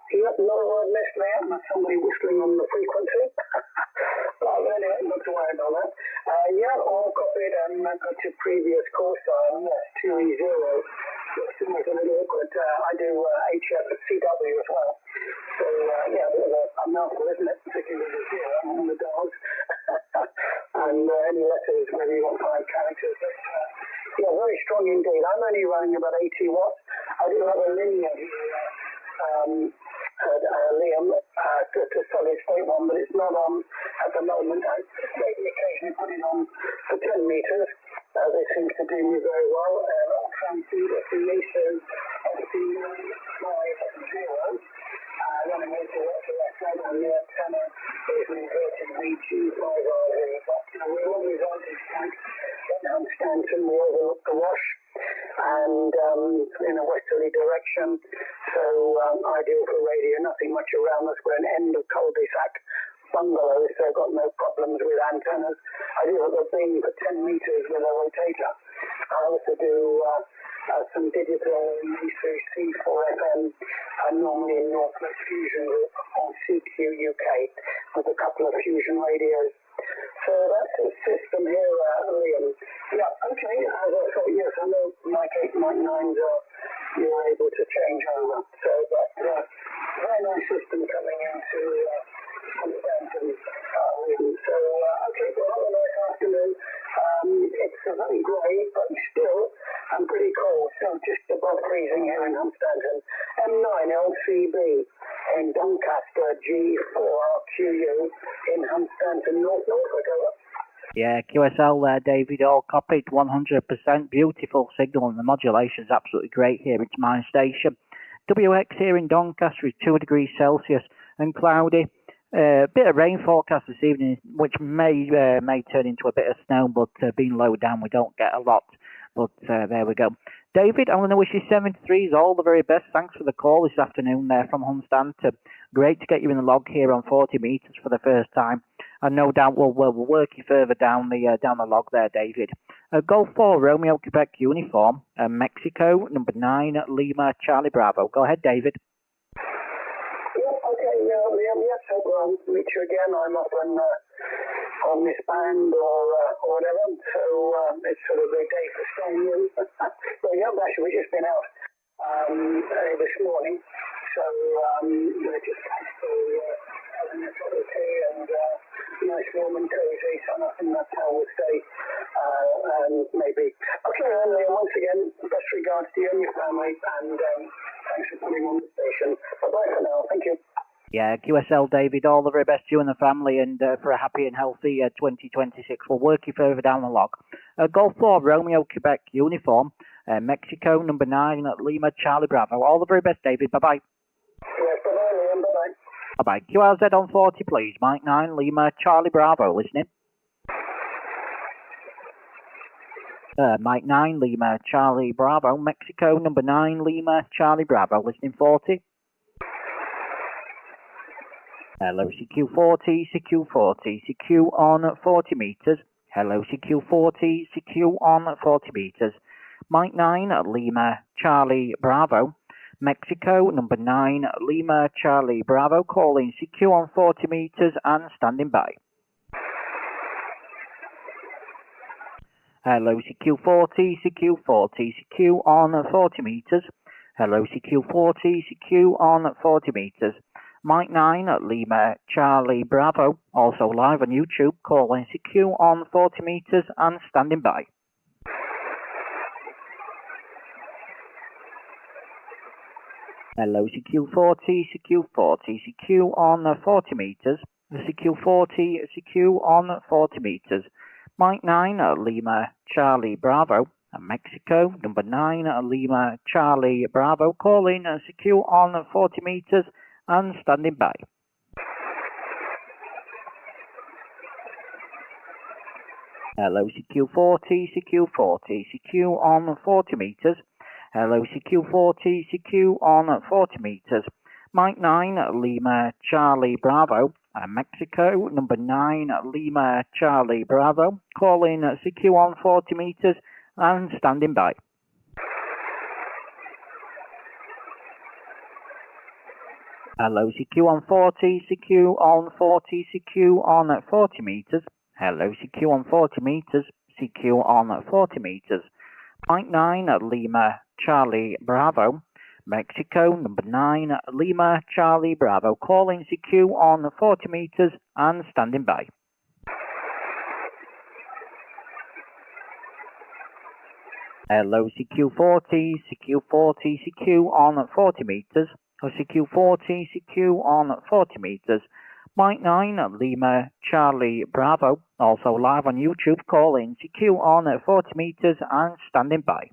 Yep, not a word missed there. Somebody whistling on the frequency. But anyway, not to worry about that. Yeah, all copied and got your previous course time, 2E0. It's always a little awkward. I do HF at CW as well. So, yeah, a bit of a mouthful, isn't it? Particularly with the zero on the dials. And any letters, maybe you want 5 characters. But, yeah, very strong indeed. I'm only running about 80 watts. I do have a linear Liam to solid state one, but it's not on at the moment. I maybe occasionally put it on for 10 meters. They seem to do me very well. I'll try and see if the Yaesu FT950 running 80 watts to left side on the antenna is an inverted VG5RV. But we're on the vantage point in Stanton. We overlook the wash and in a westerly direction, so ideal for radio. Nothing much around us. We're an end of cul-de-sac bungalows, so I've got no problems with antennas. I do have a beam for 10 meters with a rotator. I also do some digital C4FM, normally in Northwest Fusion Group on CQ UK with a couple of fusion radios. So that's the system here, Liam. Yeah, okay, as I thought, yes, I know Mike 8, Mike 9s you're able to change over. So, but very nice system coming into Stanton, Liam. So, okay, well, have a nice afternoon. It's very grey, but still pretty cold, so just above freezing here in Hunstanton. M9LCB in Doncaster, G4RQU in Hunstanton, North Norfolk. Yeah, QSL there, David, all copied 100%. Beautiful signal, and the modulation is absolutely great here. It's my station. WX here in Doncaster is 2 degrees Celsius and cloudy. Bit of rain forecast this evening, which may turn into a bit of snow, but being low down, we don't get a lot. But there we go. David, I'm going to wish you 73s all the very best. Thanks for the call this afternoon there from Hunstanton. Great to get you in the log here on 40 metres for the first time. And no doubt we'll work you further down the log there, David. Golf 4, Romeo, Quebec uniform, Mexico, number 9, Lima, Charlie Bravo. Go ahead, David. Yeah, okay, Liam, yes, I'll meet you again. I'm often on this band or whatever, so it's sort of a day for staying in. So yeah, actually, we've just been out this morning, so we're just having a cup of tea and nice warm and cozy, so I think that's how we'll stay, and maybe. Okay, then, Liam, once again, best regards to you and your family, and thanks for putting on the station. Bye-bye for now, thank you. Yeah, QSL, David, all the very best to you and the family, and for a happy and healthy 2026. We'll work you further down the log. Golf 4, Romeo, Quebec uniform, Mexico, number 9, Lima, Charlie Bravo. All the very best, David. Bye-bye. Yes, bye-bye, Liam, bye-bye. Bye-bye. QRZ on 40, please. Mike 9, Lima, Charlie Bravo. Listening. Mike 9, Lima, Charlie Bravo. Mexico, number 9, Lima, Charlie Bravo. Listening 40. Hello, CQ40, CQ40, CQ on 40 metres. Hello, CQ40, CQ on 40 metres. Mike 9, Lima, Charlie Bravo. Mexico, number 9, Lima, Charlie Bravo. Calling CQ on 40 metres and standing by. Hello, CQ40, CQ40, CQ on 40 metres. Hello, CQ40, CQ on 40 metres. Mike 9, Lima, Charlie Bravo, also live on YouTube, calling CQ on 40 metres and standing by. Hello, CQ40, CQ40, CQ on 40 metres. CQ40, CQ on 40 metres. Mike 9, Lima, Charlie Bravo, Mexico, number 9, Lima, Charlie Bravo, calling CQ on 40 metres and standing by. Hello, CQ40, CQ40, CQ on 40 metres. Hello, CQ40, CQ on 40 meters. Mike 9, Lima, Charlie, Bravo. Mexico, number 9, Lima, Charlie, Bravo. Calling CQ on 40 meters and standing by. Hello, CQ on 40, CQ on 40, CQ on 40 meters. Hello, CQ on 40 meters, CQ on 40 meters. Mike 9, Lima, Charlie, Bravo. Mexico, number 9, Lima, Charlie, Bravo. Calling CQ on 40 meters and standing by. Hello, CQ40, CQ40, CQ on 40 meters. CQ40, CQ on 40 meters. Mike 9, Lima, Charlie, Bravo. Also live on YouTube, calling CQ on 40 meters and standing by.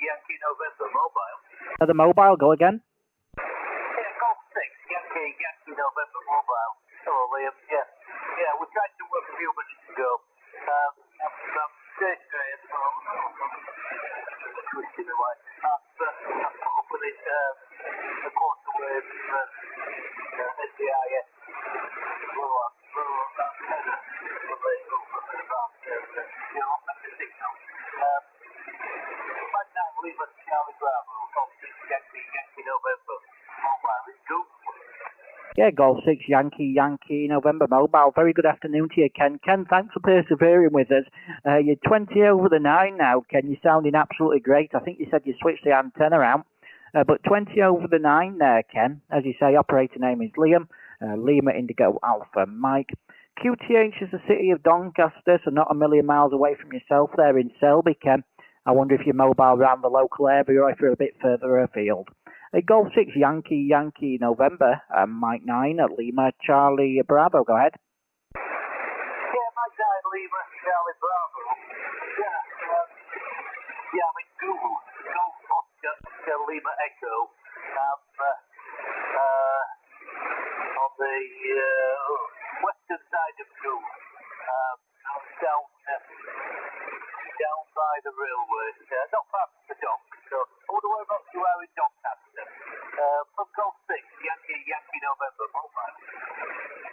Yankee November mobile. The mobile, go again. Yeah, Golf 6, Yankee November mobile. Hello, Liam. Yeah, we tried to work a few minutes ago. I'm stationary at the moment. Twisting away. I've put up with it, a quarter wave, SDIS. Blow up, that header. About, that's the signal. Right now, Lima, Charlie, Bravo, Golf 6, Yankee November mobile. It's good. Yeah, Golf 6, Yankee November mobile. Very good afternoon to you, Ken. Ken, thanks for persevering with us. You're 20 over the 9 now, Ken. You're sounding absolutely great. I think you said you switched the antenna out. But 20 over the 9 there, Ken. As you say, operator name is Liam. Lima Indigo Alpha Mike. QTH is the city of Doncaster, so not a million miles away from yourself there in Selby, Ken. I wonder if you're mobile around the local area or if you're a bit further afield. Golf 6, Yankee November, Mike 9, Lima, Charlie, Bravo. Go ahead. Yeah, Mike 9, Lima, Charlie, Bravo. Yeah, I'm in Google. Golf Oscar, Lima Echo. On the western side of Google. Down by the railway. Not far from the dock. So, I wonder whereabouts you are in Doncaster. From Golf 6, Yankee November mobile.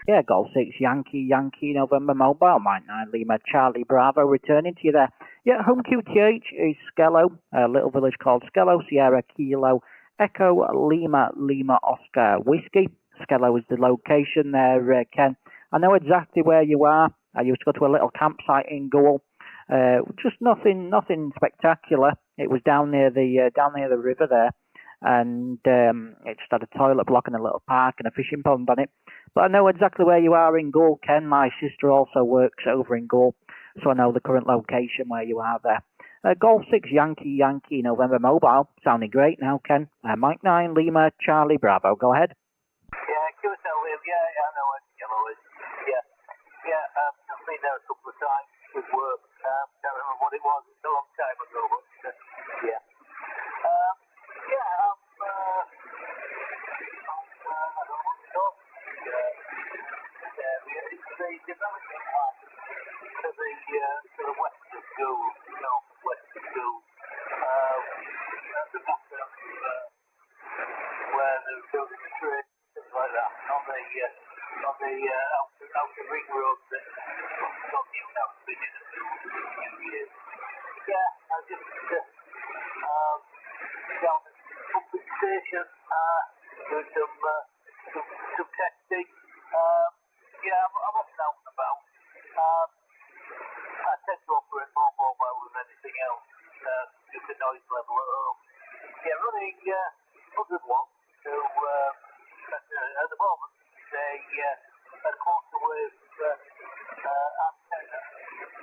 Yeah, Golf 6, Yankee November mobile. Mike 9, Lima, Charlie, Bravo. Returning to you there. Yeah, home QTH is Skello, a little village called Skello, Sierra Kilo, Echo, Lima, Oscar, Whiskey. Skello is the location there, Ken. I know exactly where you are. I used to go to a little campsite in Goole. Just nothing spectacular. It was down near the river there, and it just had a toilet block and a little park and a fishing pond on it. But I know exactly where you are in Goole, Ken. My sister also works over in Goole, so I know the current location where you are there. Golf 6, Yankee November mobile. Sounding great now, Ken. Mike 9, Lima, Charlie, Bravo. Go ahead. Yeah, QSL Liam. Yeah, I know where Yellow is. Yeah, I've been there a couple of times with work. Can't remember what it was. It's a long time ago, but yeah. I don't know what to talk. It's the development part to the west of Goole, northwest of Goole. At the back of where they're building the train, things like that, on the outer ring road that Newcastle been in a few years. Yeah, I just down at the pumping station, doing some testing. I'm often out and about. I tend to operate more mobile than anything else, just the noise level at home. Yeah, running 100 watts to, at the moment, a quarter wave antenna,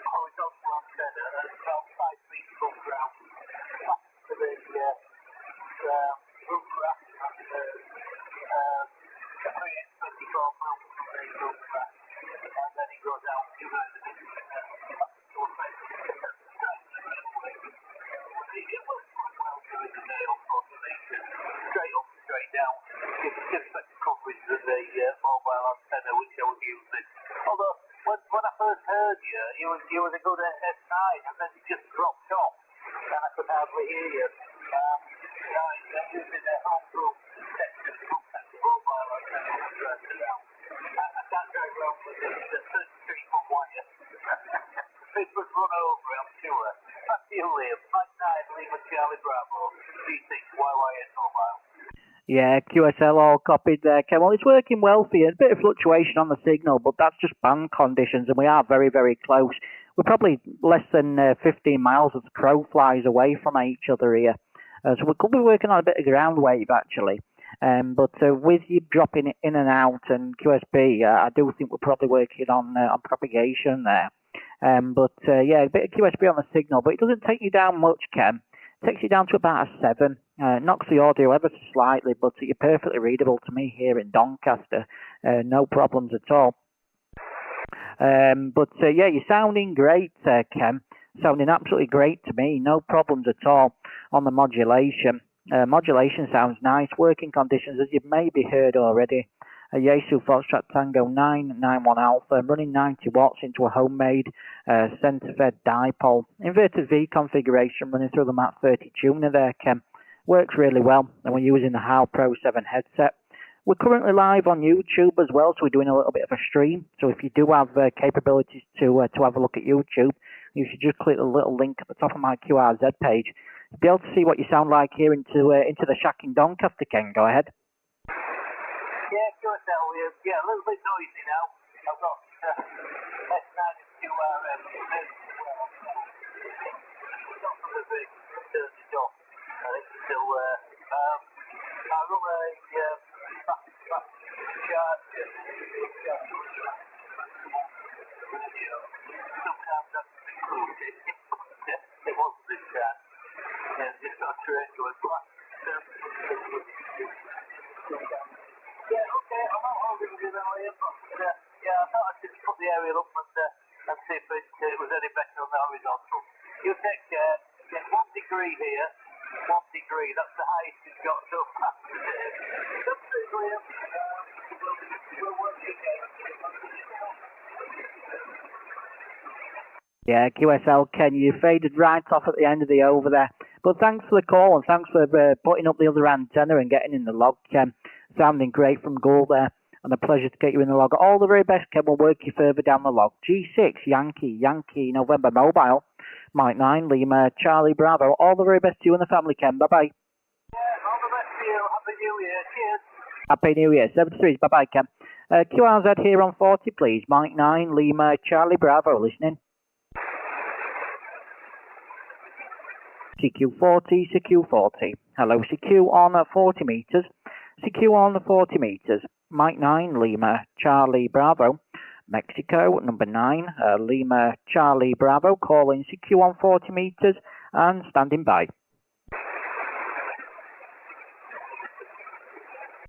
horizontal antenna, at about 5 feet above ground, back to the roof rack and the 324 mil from the roof rack, and then it goes out to the it works quite well during the day on automation, straight up, straight down, gives better coverage than the mobile antenna which I was using heard you. You was a good S9, and then you just dropped off, and I could hardly hear you. Using the home group section, mobile, I can't drive around. I can't drive around with the 33-foot wire. It would run over, I'm sure. Back to you, Liam. Mike 9, Lima Charlie Bravo, C6, YYS mobile. Yeah, QSL all copied there, Ken. Well, it's working well for you. A bit of fluctuation on the signal, but that's just band conditions, and we are very, very close. We're probably less than 15 miles as the crow flies away from each other here. So we could be working on a bit of ground wave, actually. But with you dropping it in and out and QSB, I do think we're probably working on propagation there. Yeah, a bit of QSB on the signal, but it doesn't take you down much, Ken. It takes you down to about a 7. Knocks the audio ever so slightly, but you're perfectly readable to me here in Doncaster. No problems at all. Yeah, you're sounding great, Ken. Sounding absolutely great to me. No problems at all on the modulation. Modulation sounds nice. Working conditions, as you've maybe heard already. A Yaesu Foxtrot Tango 991 Alpha, running 90 watts into a homemade centre-fed dipole. Inverted V configuration running through the MAT 30 tuner there, Ken. Works really well, and we're using the HAL Pro 7 headset. We're currently live on YouTube as well, so we're doing a little bit of a stream. So if you do have capabilities to have a look at YouTube, you should just click the little link at the top of my QRZ page to be able to see what you sound like here into the shack in Doncaster, Ken. Go ahead. Yeah, QSL, yeah, a little bit noisy now. I've got S9 and QRM. Not from the big turned off. It's still I run a fast charge. Sometimes that's included. It wasn't this time. Yeah, it's not true to it, but yeah, okay, I'm not holding you then, Liam, but yeah, I thought I'd just put the aerial up and see if it was any better on the horizontal. You take care. Get 1 degree here, 1 degree, that's the highest it's got so far today. That's it, Liam. We'll work again. Yeah, QSL, Ken, you faded right off at the end of the over there. But thanks for the call, and thanks for putting up the other antenna and getting in the log, Ken. Sounding great from Gould there, and a pleasure to get you in the log. All the very best, Ken. We'll work you further down the log. G6, Yankee, November Mobile, Mike 9, Lima, Charlie, Bravo. All the very best to you and the family, Ken. Bye-bye. Yeah, all the best to you. Happy New Year. Cheers. Happy New Year. 73. Bye-bye, Ken. QRZ here on 40, please. Mike 9, Lima, Charlie, Bravo. Listening. CQ40, CQ40. Hello, CQ on 40 meters. CQ on 40 meters. Mike 9, Lima, Charlie, Bravo. Mexico, number 9, Lima, Charlie, Bravo. Calling CQ on 40 meters and standing by.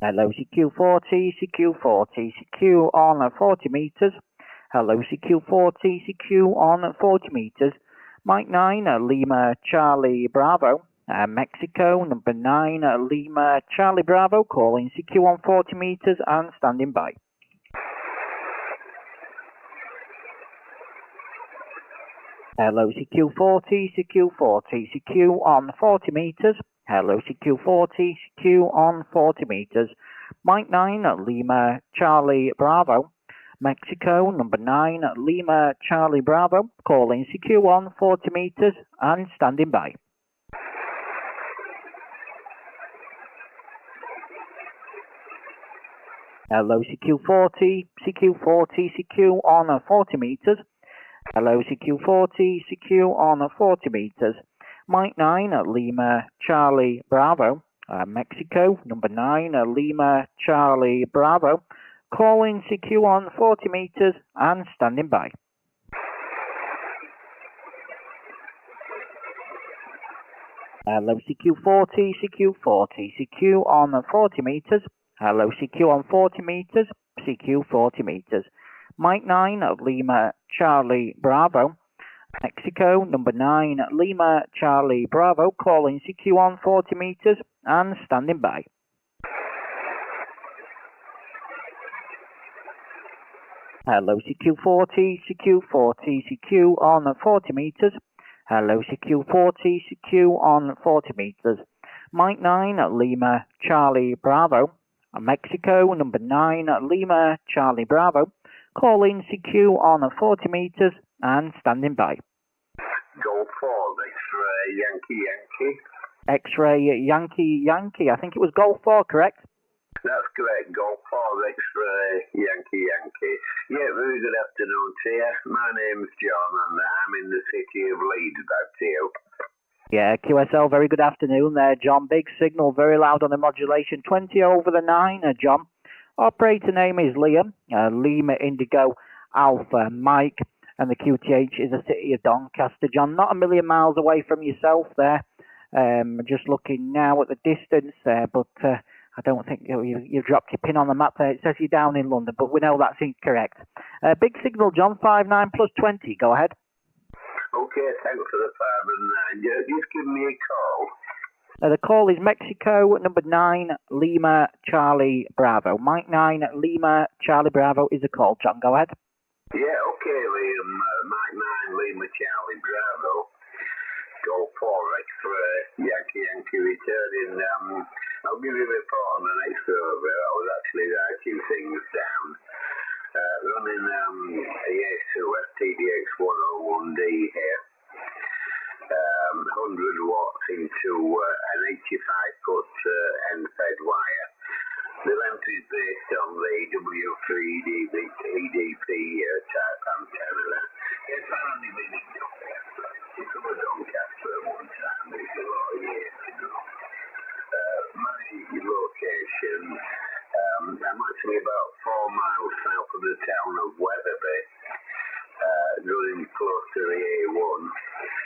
Hello, CQ40, CQ40. CQ on 40 meters. Hello, CQ40, CQ on 40 meters. Mike 9, Lima, Charlie, Bravo. Mexico, number 9, Lima, Charlie, Bravo, calling CQ on 40 meters and standing by. Hello, CQ40, CQ40, CQ on 40 meters. Hello, CQ40, CQ on 40 meters. Mike 9, Lima, Charlie, Bravo. Mexico, number 9, Lima, Charlie, Bravo, calling CQ on 40 meters and standing by. Hello, CQ40, CQ40, CQ on 40 meters. Hello, CQ40, CQ on 40 meters. Mike 9, Lima, Charlie, Bravo. Mexico, number 9, Lima, Charlie, Bravo. Calling CQ on 40 meters and standing by. Hello, CQ40, CQ40, CQ on 40 meters. Hello, CQ on 40 meters, CQ 40 meters. Mike 9, Lima, Charlie, Bravo. Mexico, number 9, Lima, Charlie, Bravo, calling CQ on 40 meters and standing by. Hello, CQ40, CQ40, CQ on 40 meters. Hello, CQ40, CQ on 40 meters. Mike 9, Lima, Charlie, Bravo. Mexico, number 9, Lima, Charlie, Bravo. Calling CQ on 40 meters and standing by. Golf 4, X-ray, Yankee, Yankee. X-ray, Yankee, Yankee. I think it was Golf 4, correct? That's correct, Golf 4, X-ray, Yankee, Yankee. Yeah, very good afternoon to you. My name's John and I'm in the city of Leeds, back to you. Yeah, QSL, very good afternoon there, John. Big signal, very loud on the modulation. 20 over the 9, John. Operator name is Liam. Lima Indigo Alpha Mike. And the QTH is the city of Doncaster, John. Not a million miles away from yourself there. Just looking now at the distance there, but I don't think you dropped your pin on the map there. It says you're down in London, but we know that's incorrect. Big signal, John, 59 plus 20. Go ahead. Okay, thanks for the 5 and 9. Just give me a call. The call is Mexico, number 9, Lima, Charlie, Bravo. Mike 9, Lima, Charlie, Bravo is the call. John, go ahead. Yeah, okay, Liam. Mike 9, Lima, Charlie, Bravo. Golf 4, X-ray, Yankee, Yankee returning. I'll give you a report on the next over. I was actually writing things down. Running AS2 FTDX 101D here. 100 watts into an 85-foot end-fed wire. The length is based on the W3 EDP type antenna. It's only been in Doncaster at one time, it's a lot of years ago. My location, I'm actually about 4 miles south of the town of Weatherby, running close to the A1,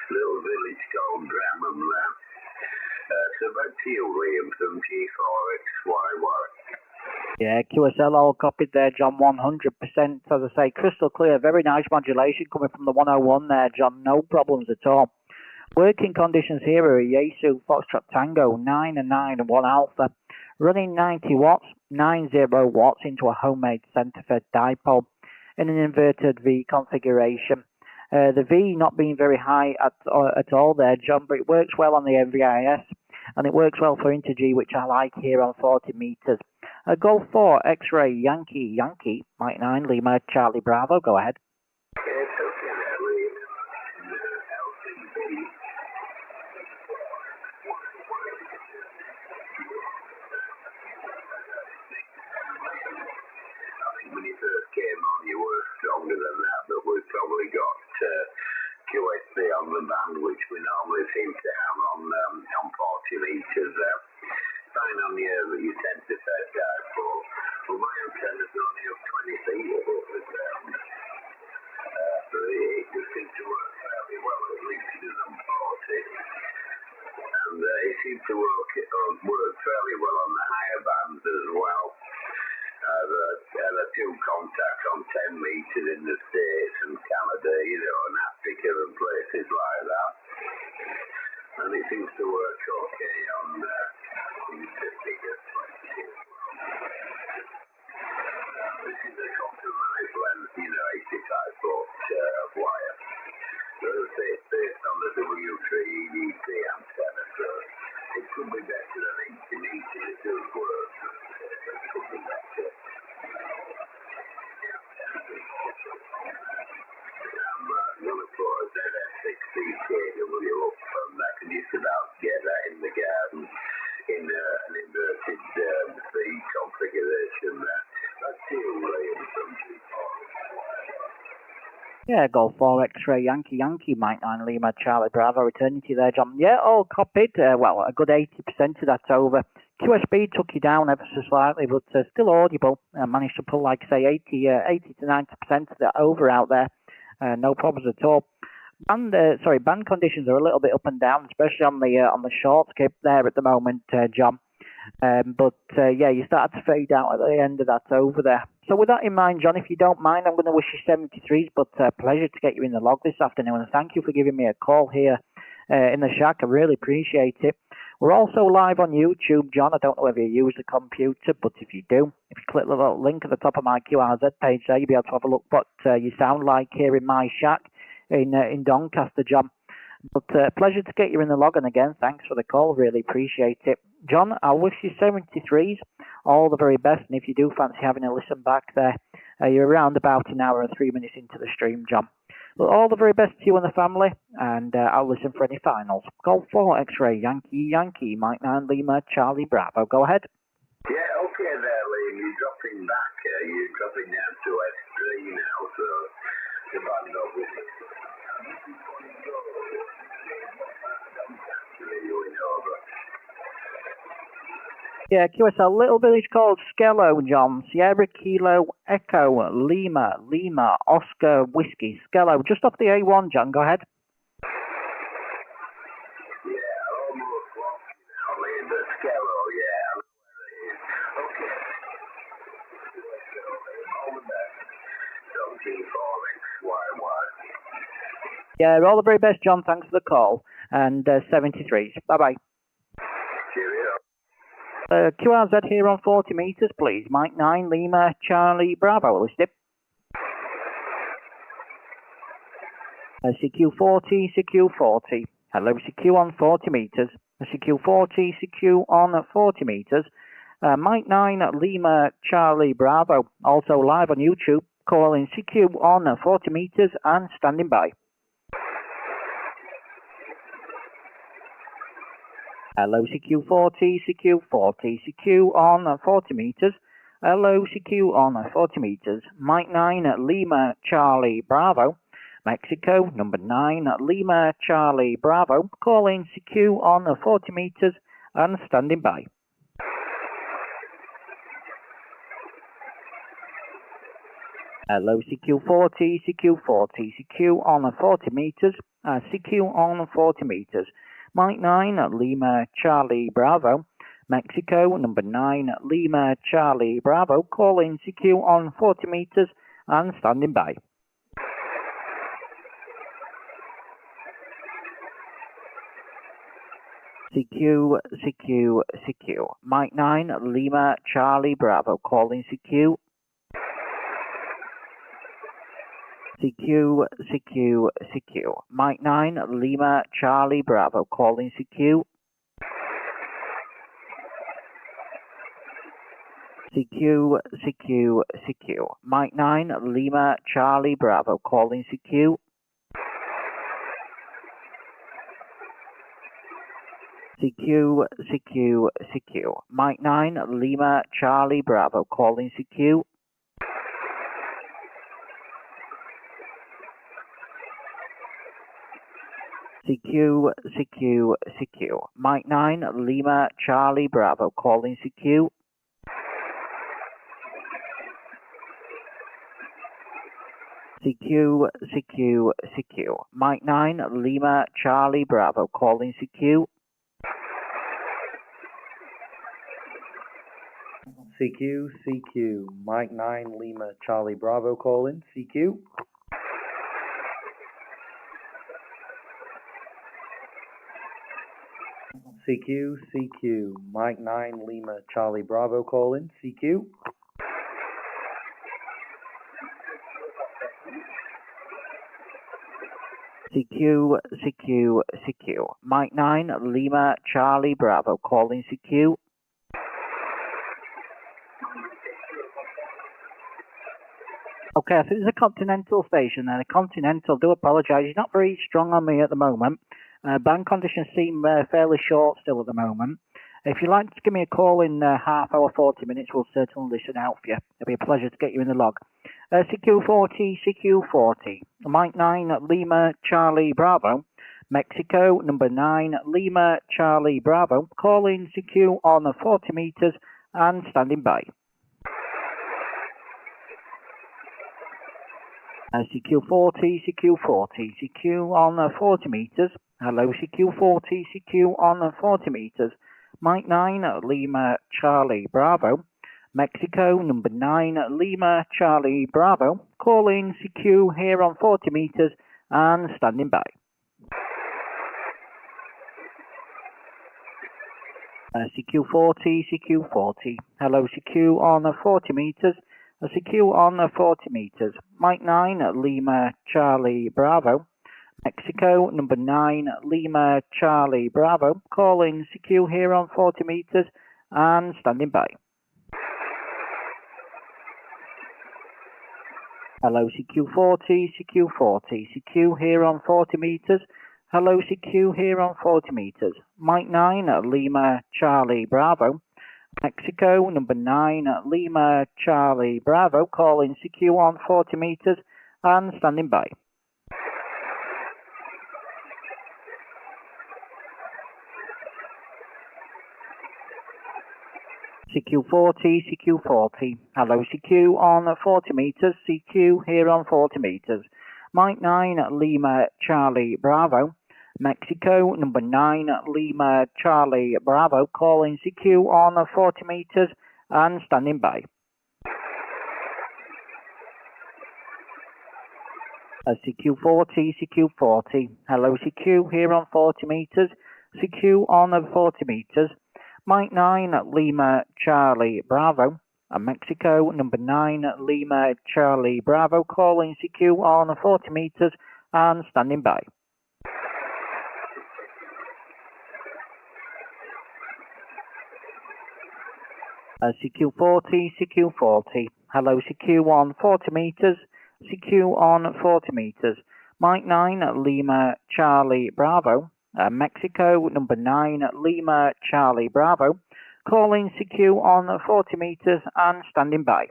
little village called Bramham there. So back to you, Liam, from G4XYY. Yeah, QSL all copied there, John, 100%. As I say, crystal clear, very nice modulation coming from the 101 there, John, no problems at all. Working conditions here are a Yaesu Foxtrot Tango 9 and 9 and 1 Alpha, running 90 watts, 90 watts into a homemade centre-fed dipole in an inverted V configuration. The V not being very high at all there, John, but it works well on the MVIS and it works well for Inter-G, which I like here on 40 meters. Golf 4, X-ray, Yankee, Yankee, Mike 9, Lima, Charlie, Bravo, go ahead. When you first came on, you were stronger than that, but we've probably got QSB on the band, which we normally seem to have on 40 meters. Fine on the air, but you tend to set dipole. Well, my antenna's only up 20 feet above the ground. So it just seems to work fairly well, at least it is on 40. And it seems to work fairly well on the higher bands as well. The two contacts on 10 meters in the States and Canada, and Africa and places like that. And it seems to work okay on 50 to 20. This is a compromised length, 85-foot wire. So it's based on the W3 EDP antenna, so it could be better than 80 meters. It does work. It could be better. I'm going to put a ZS60KW up and I can just about get that in the garden in an inverted V configuration there. That's you, Liam, from G4. Yeah, Golf 4, X-ray, Yankee, Yankee, Mike 9, Lima, Charlie, Bravo, returning to you there, John. Yeah, all copied. Well, a good 80% of that's over. QSB took you down ever so slightly, but still audible. Managed to pull, like say, 80 to 90% of that over out there. No problems at all. Band conditions are a little bit up and down, especially on the short skip there at the moment, John. Yeah, you started to fade out at the end of that over there. So with that in mind, John, if you don't mind, I'm going to wish you 73s, but pleasure to get you in the log this afternoon, and thank you for giving me a call here in the shack. I really appreciate it. We're also live on YouTube, John. I don't know whether you use the computer, but if you do, if you click the little link at the top of my QRZ page there, you'll be able to have a look what you sound like here in my shack in Doncaster, John. But pleasure to get you in the login again. Thanks for the call. Really appreciate it. John, I wish you 73s all the very best. And if you do fancy having a listen back there, you're around about an hour and 3 minutes into the stream, John. Well, all the very best to you and the family. And I'll listen for any finals. Call 4 X-Ray Yankee, Mike 9 Lima, Charlie Bravo. Go ahead. Yeah, okay there, Liam. You're dropping back. You're dropping down to S3 now, so the band obviously. Yeah, QSL, little village called Skello, John. Sierra Kilo Echo Lima Oscar Whiskey Skello, just off the A1, John. Go ahead. Yeah, almost lost now, Liam, but Skello, yeah, okay. All the best. Donkey 4XYY. Yeah, all the very best, John. Thanks for the call. And 73s. Bye-bye. Cheerio. QRZ here on 40 meters, please. Mike 9 Lima Charlie Bravo. Listed. CQ40, CQ40. Hello, CQ on 40 meters. CQ40, CQ on 40 meters. Mike 9 Lima Charlie Bravo. Also live on YouTube. Calling CQ on 40 meters and standing by. Hello, CQ40, CQ40, CQ on 40 meters. Hello, CQ on 40 meters. Mike 9 Lima Charlie Bravo. Mexico, number 9 Lima Charlie Bravo. Calling CQ on 40 meters and standing by. Hello, CQ40, CQ40, CQ on 40 meters. CQ on 40 meters. Mike 9 Lima Charlie Bravo. Mexico, number 9 Lima Charlie Bravo. Calling CQ on 40 meters and standing by. CQ. Mike 9 Lima Charlie Bravo. Calling CQ. CQ. Mike 9 Lima Charlie Bravo. Calling CQ. CQ. Mike 9 Lima Charlie Bravo. Calling CQ. CQ. Mike 9 Lima Charlie Bravo. Calling CQ. CQ. Mike 9 Lima Charlie Bravo. Calling CQ. CQ. Mike 9 Lima Charlie Bravo. Calling CQ. CQ. Mike 9 Lima Charlie Bravo. Calling CQ. CQ. Mike 9 Lima Charlie Bravo. Calling CQ. CQ. Mike 9 Lima Charlie Bravo. Calling CQ. Okay, I think there's a Continental station there. The Continental, do apologise. He's not very strong on me at the moment. Band conditions seem fairly short still at the moment. If you'd like to give me a call in half hour, 40 minutes, we'll certainly listen out for you. It'll be a pleasure to get you in the log. CQ40. Mike 9 Lima Charlie Bravo. Mexico, number 9 Lima Charlie Bravo. Calling CQ on 40 meters and standing by. CQ40, CQ on 40 meters. Hello, CQ40, CQ on 40 meters. Mike 9 Lima Charlie Bravo. Mexico, number 9 Lima Charlie Bravo. Calling CQ here on 40 meters and standing by. CQ40, CQ40. Hello, CQ on 40 meters. CQ on 40 meters. Mike 9, Lima, Charlie, Bravo. Mexico, number 9, Lima, Charlie, Bravo. Calling CQ here on 40 meters and standing by. Hello, CQ40, CQ40. CQ here on 40 meters. Hello, CQ here on 40 meters. Mike 9, Lima, Charlie, Bravo. Mexico, number 9, Lima, Charlie, Bravo. Calling CQ on 40 meters and standing by. CQ40, CQ40. Hello, CQ on 40 meters. CQ here on 40 meters. Mike 9, Lima, Charlie, Bravo. Mexico, number 9, Lima, Charlie, Bravo. Calling CQ on 40 meters and standing by. CQ40, CQ40. Hello, CQ here on 40 meters. CQ on 40 meters. Mike 9, Lima, Charlie, Bravo. Mexico, number 9, Lima, Charlie, Bravo. Calling CQ on 40 meters and standing by. CQ40, CQ40. Hello, CQ on 40 meters. CQ on 40 meters. Mike 9, Lima, Charlie, Bravo. Mexico, number 9, Lima, Charlie, Bravo. Calling CQ on 40 meters and standing by.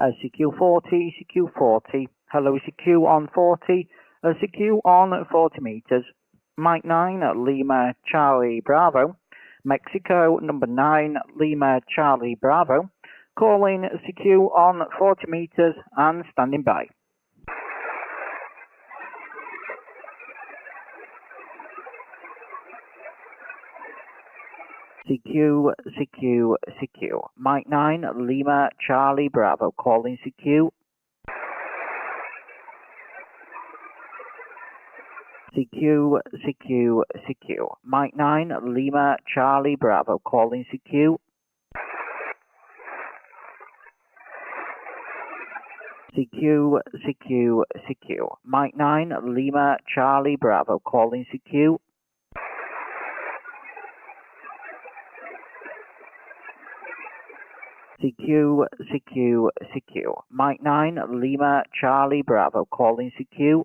CQ40, CQ40. Hello, CQ on 40. CQ on 40 meters. Mike 9, Lima, Charlie, Bravo. Mexico, number 9, Lima, Charlie, Bravo. Calling CQ on 40 meters and standing by. CQ, CQ, CQ. Mike 9, Lima, Charlie, Bravo. Calling CQ. CQ, CQ, CQ. Mike 9, Lima, Charlie, Bravo. Calling CQ. CQ, CQ, CQ. Mike 9, Lima, Charlie, Bravo. Calling CQ. CQ, CQ, CQ. Mike 9, Lima, Charlie, Bravo. Calling CQ.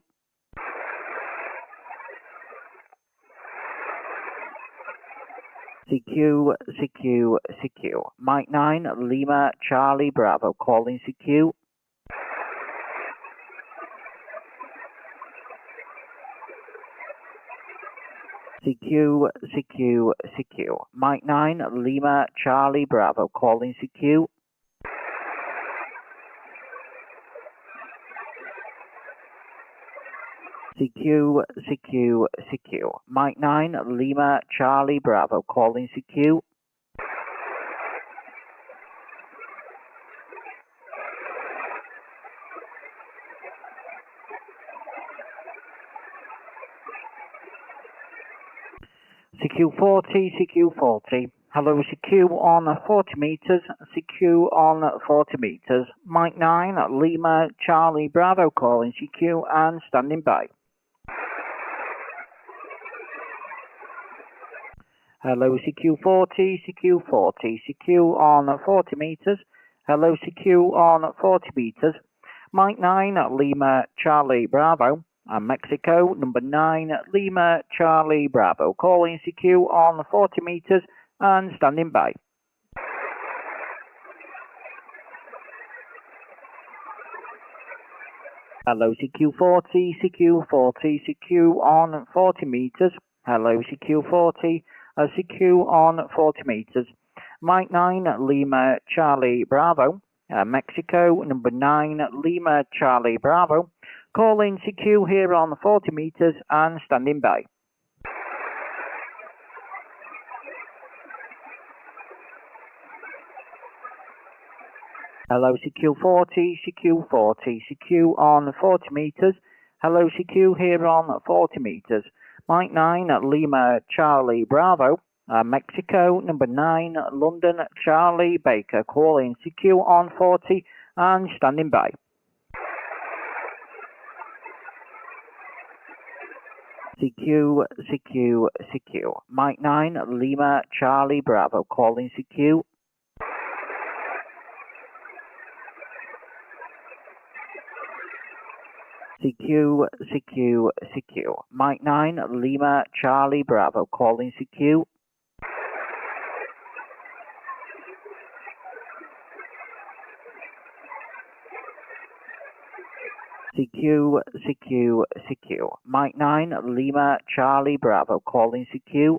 CQ, CQ, CQ. Mike 9, Lima, Charlie, Bravo. Calling CQ. CQ, CQ, CQ. Mike 9, Lima, Charlie, Bravo. Calling CQ. CQ, CQ, CQ. Mike 9, Lima, Charlie, Bravo. Calling CQ. CQ40, CQ40. Hello, CQ on 40 meters. CQ on 40 meters. Mike 9, Lima, Charlie, Bravo. Calling CQ and standing by. Hello, CQ40, CQ40. CQ on 40 meters. Hello, CQ on 40 meters. Mike 9, Lima, Charlie, Bravo. Mexico, number 9, Lima, Charlie, Bravo. Calling CQ on 40 meters and standing by. Hello, CQ40, CQ40. CQ on 40 meters. Hello, CQ40. CQ on 40 meters. Mike 9, Lima, Charlie, Bravo. Mexico, number 9, Lima, Charlie, Bravo. Calling CQ here on 40 meters and standing by. Hello, CQ40, CQ40. CQ on 40 meters. Hello CQ here on 40 meters. Mike 9 Lima Charlie Bravo. Mexico number 9 London Charlie Baker calling CQ on 40 and standing by. CQ, CQ, CQ. Mike 9 Lima Charlie Bravo calling CQ. CQ, CQ, CQ. Mike 9 Lima Charlie Bravo calling CQ. CQ, CQ, CQ. Mike 9 Lima Charlie Bravo calling CQ.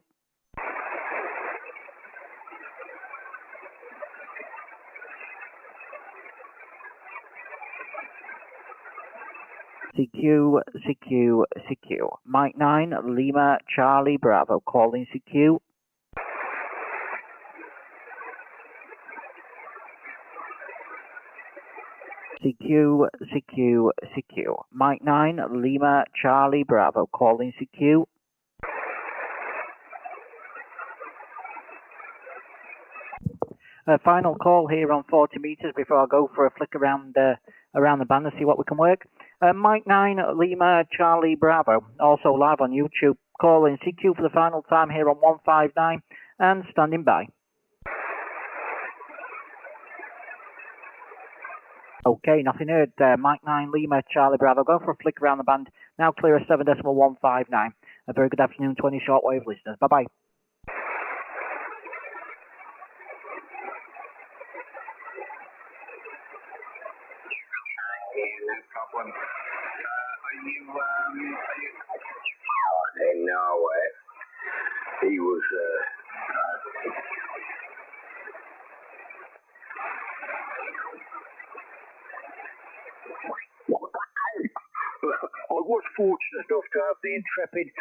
CQ, CQ, CQ. Mike 9 Lima Charlie Bravo calling CQ. CQ, CQ, CQ. Mike 9 Lima Charlie Bravo calling CQ. Final call here on 40 meters before I go for a flick around the band and see what we can work. Mike 9 Lima Charlie Bravo, also live on YouTube, calling CQ for the final time here on 159 and standing by. Okay, nothing heard. Mike 9 Lima Charlie Bravo, go for a flick around the band. Now clear of 7.159. A very good afternoon, 20 shortwave listeners. Bye bye. No problem. In Norway, he was I was fortunate enough to have the Intrepid. It's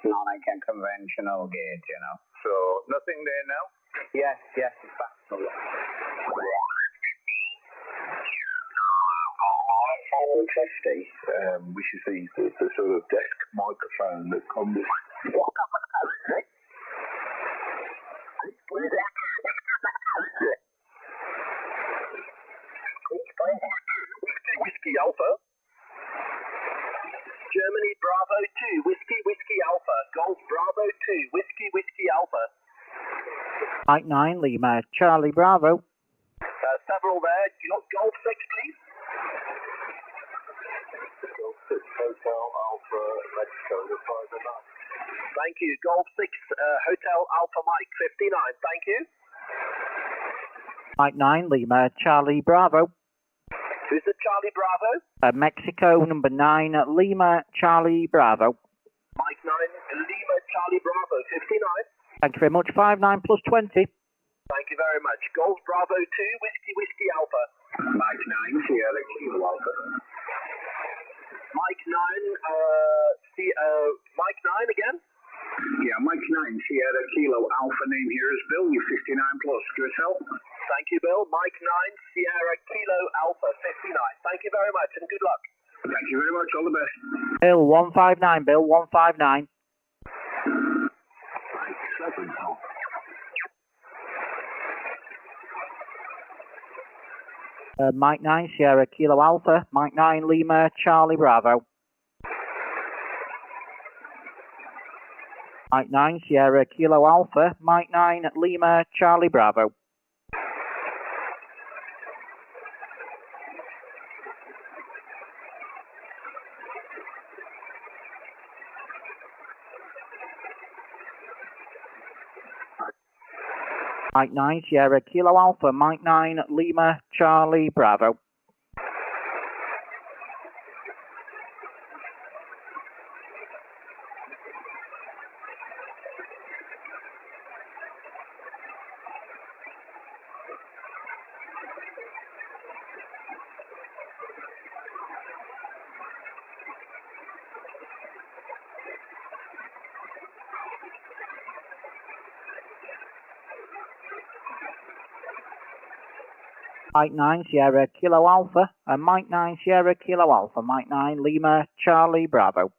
not like a conventional gauge, you know. So, nothing there now? Yes, it's back. Which is the sort of desk microphone that comes. Whiskey Alpha. Germany Bravo 2, Whiskey Alpha. Golf Bravo 2, Whiskey Alpha. Mike 9 Lima Charlie Bravo. Several there. You got Golf 6, please. Golf 6, Hotel Alpha, Mexico, reply to that. Thank you. Golf 6, Hotel Alpha Mike 59. Thank you. Mike 9 Lima Charlie Bravo. Who's the Charlie Bravo? Mexico number 9 Lima Charlie Bravo. Mike 9 Lima Charlie Bravo 59. Thank you very much. 59 plus 20. Thank you very much. Golf Bravo 2, Whiskey Alpha. Mike 9 Sierra Kilo Alpha. Mike 9 Mike 9 again? Yeah, Mike 9 Sierra Kilo Alpha, name here is Bill, you 59 plus. Good help. Thank you, Bill. Mike 9 Sierra Kilo Alpha 59. Thank you very much and good luck. Thank you very much. All the best. Bill 159. Bill 159. Mike 7 Alpha. Mike 9 Sierra Kilo Alpha. Mike 9 Lima Charlie Bravo. Mike 9 Sierra Kilo Alpha. Mike 9 Lima Charlie Bravo. Mike 9 Sierra Kilo Alpha. Mike 9 Lima Charlie Bravo. Mike 9 Sierra Kilo Alpha, and Mike 9 Sierra Kilo Alpha, Mike 9 Lima Charlie Bravo.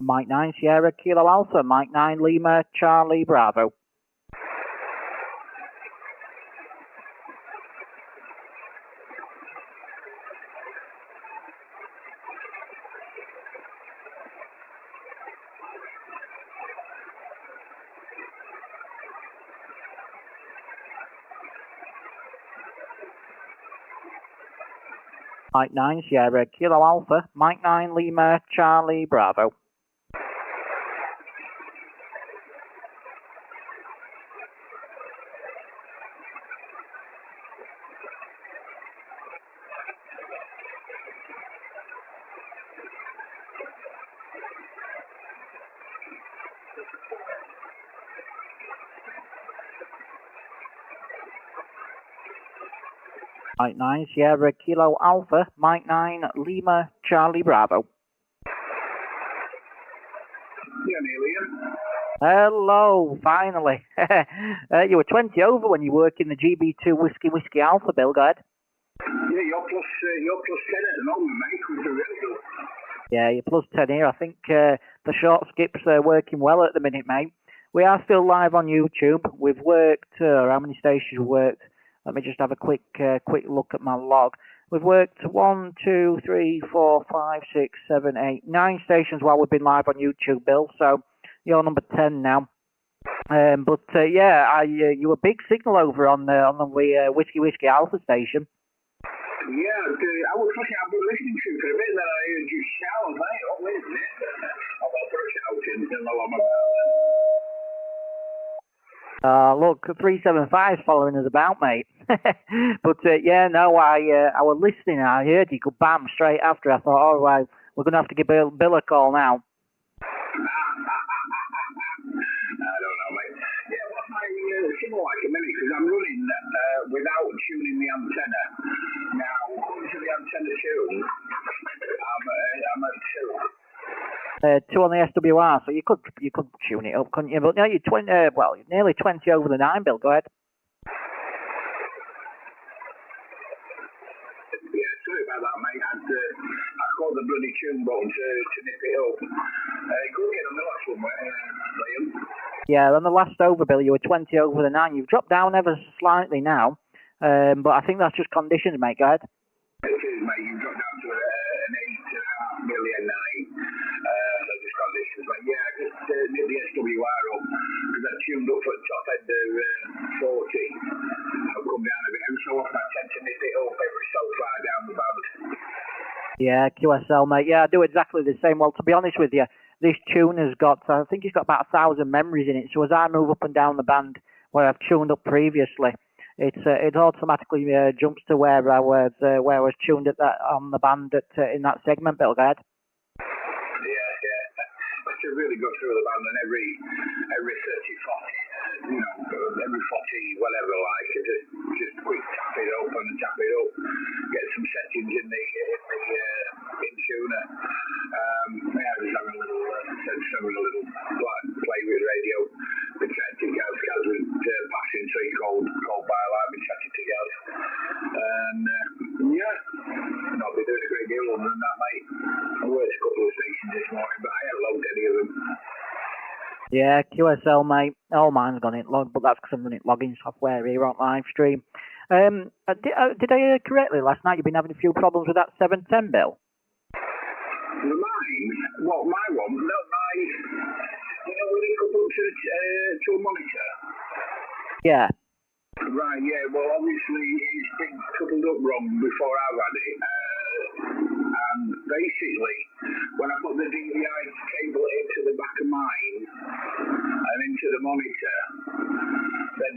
Mike 9 Sierra Kilo Alpha, Mike 9 Lima Charlie Bravo. Mike 9 Sierra Kilo Alpha, Mike 9 Lima Charlie Bravo. Mike 9 Sierra Kilo Alpha, Mike 9 Lima Charlie Bravo. Yeah, Neil Ian. Hello, finally. You were 20 over when you worked in the GB2 Whiskey Alpha, Bill, go ahead. Yeah, you're plus 10 at the moment, mate, which is really good. Yeah, you're plus 10 here. I think the short skips are working well at the minute, mate. We are still live on YouTube. We've worked, how many stations we've worked? Let me just have a quick look at my log. We've worked 1, 2, 3, 4, 5, 6, 7, 8, 9 stations while we've been live on YouTube, Bill. So you're number 10 now. Yeah, you were big signal over on the Whiskey Alpha station. Yeah, I was thinking I've been listening to it for a bit, then I heard you shout, mate, what is it? I'll put a shout in the long Look, 375 is following us about, mate. Yeah, no, I was listening and I heard you go bam straight after. I thought, all right, we're going to have to give Bill a call now. I don't know, mate. Yeah, what's my signal like a minute? Because I'm running without tuning the antenna. Now, according to the antenna tune, I'm at 2. 2 on the SWR, so you could tune it up, couldn't you? But no, you're 20. Well, you're nearly 20 over the 9, Bill. Go ahead. Yeah, sorry about that, mate. I called the bloody tune button to nip it up. Go get on the last one, Liam. Yeah, on the last over, Bill, you were 20 over the 9. You've dropped down ever so slightly now, but I think that's just conditions, mate. Go ahead. It is, mate. You've dropped down to an 8.5 million night. Just conditions, mate. Yeah, I just nip the SWR up because I tuned up at the top end of 40. I'll come down a bit. And so often I tend to nip it up every so far down the band. Yeah, QSL, mate. Yeah, I do exactly the same. Well, to be honest with you, this tune has got, I think it's got about 1,000 memories in it. So as I move up and down the band where I've tuned up previously, it automatically jumps to where I was tuned at that on the band in that segment, Bill. Go ahead. Yeah. I should really go through the band and every 30, 40, every 40, whatever, like, just quick tap it up and tap it up, get some settings in tuner. Yeah, just having a little play with radio. Been chatting to Gaz was passing, so he called by live, been chatting to Gaz. And yeah, I'll be doing a great deal other than that, mate. I worked a couple of stations this morning, but I haven't logged any of them. Yeah, QSL, mate. Oh, mine's gone in log, but that's because I'm running logging software here on live stream. Did I hear correctly last night? You've been having a few problems with that 710, Bill? Mine? What, my one? No, mine. When it coupled to a monitor? Yeah. Right, yeah, well, obviously it's been coupled up wrong before I've had it. And basically, when I put the DVI cable into the back of mine and into the monitor, then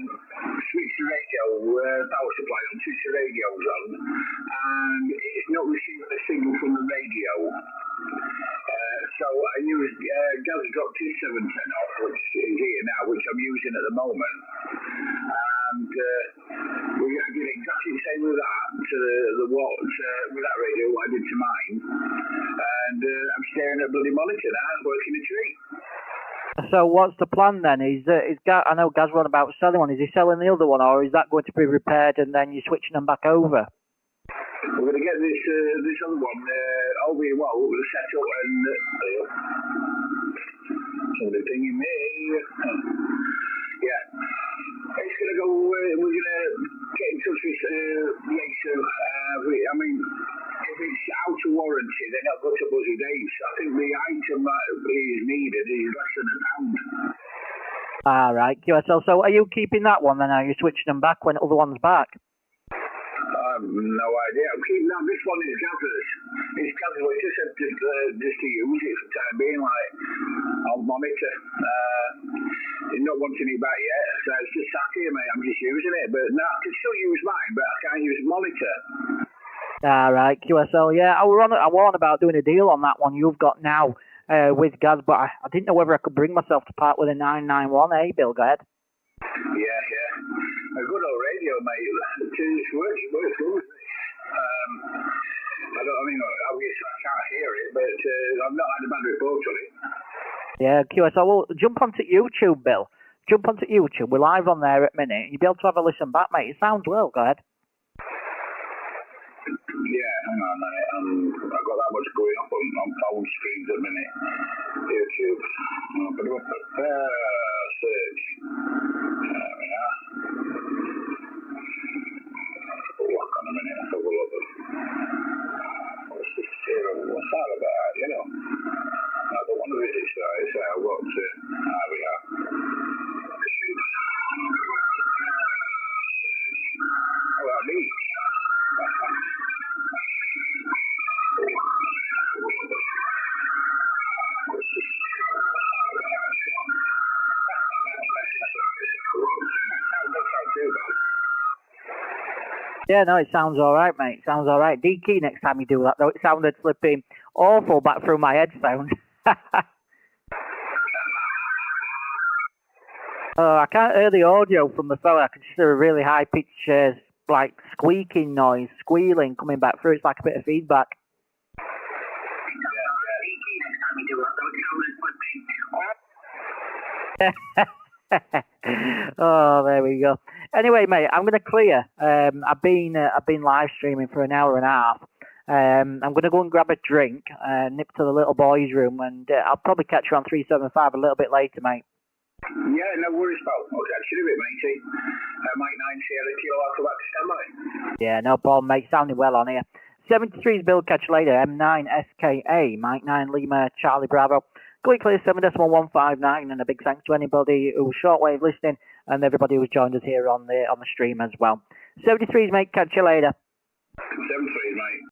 switched the radio 1,000 Wi-Fi on, switch the radios on, and it's not receiving a signal from the radio. So I used Gaz dropped his 710 off, which is here now, which I'm using at the moment. And we're going to get exactly the same with that to the what with that radio what I did to mine. And I'm staring at a bloody monitor now, working a treat. So what's the plan then? I know Gaz was on about selling one. Is he selling the other one, or is that going to be repaired and then you're switching them back over? We're going to get this other one over here, well, set up and somebody pinging me. Yeah. It's going to go, we're going to get in touch with the ASU. I mean, if it's out of warranty, then I'll go to Buzzy Dave's. I think the item that is needed is less than £1. Ah, right, QSL. So are you keeping that one then? Are you switching them back when the other one's back? I have no idea. I'm keeping that. This one is Gaz's. It's Gaz's. Well, he just said just to use it for the time being, like, I'll monitor. He's not wanting it back yet, so it's just sat here, mate. I'm just using it. But no, I can still use mine, but I can't use monitor. Ah, right, QSL. Yeah, I was on about doing a deal on that one you've got now with Gaz, but I didn't know whether I could bring myself to part with a 991. Eh, Bill? Go ahead. Yeah. A good old radio, mate. It works good. Obviously I can't hear it, but I've not had a bad report on it. Yeah, QSL. Well, jump onto YouTube, Bill. Jump onto YouTube. We're live on there at minute. You'll be able to have a listen back, mate. It sounds well. Go ahead. Yeah, hang on a minute. I've got that much going up on phone screens at the minute. YouTube. Search. There we are. Walk on a minute. Let's have a look. What's this here? What's that about? You know? I don't want to visit size. I've got to. There we are. Oh, that me. Yeah, no, it sounds all right, mate. It sounds all right. D-key next time you do that, though. It sounded flipping awful back through my headphones. I can't hear the audio from the phone. I can just hear a really high-pitched, like, squeaking noise, squealing coming back through. It's like a bit of feedback. Oh, there we go. Anyway, mate, I'm going to clear. I've been live streaming for an hour and a half. I'm going to go and grab a drink, nip to the little boys' room, and I'll probably catch you on 375 a little bit later, mate. Yeah, no worries, pal. I'll catch you in a bit, matey. Mike 9 Sierra Kilo, I'll come back to standby. Yeah, no problem, mate. Sounding well on here. 73's Bill, catch you later. M9SKA, Mike 9 Lima, Charlie Bravo. Quick clear 7.159, and a big thanks to anybody who was shortwave listening and everybody who's joined us here on the stream as well. 73's, mate. Catch you later. 73's, mate.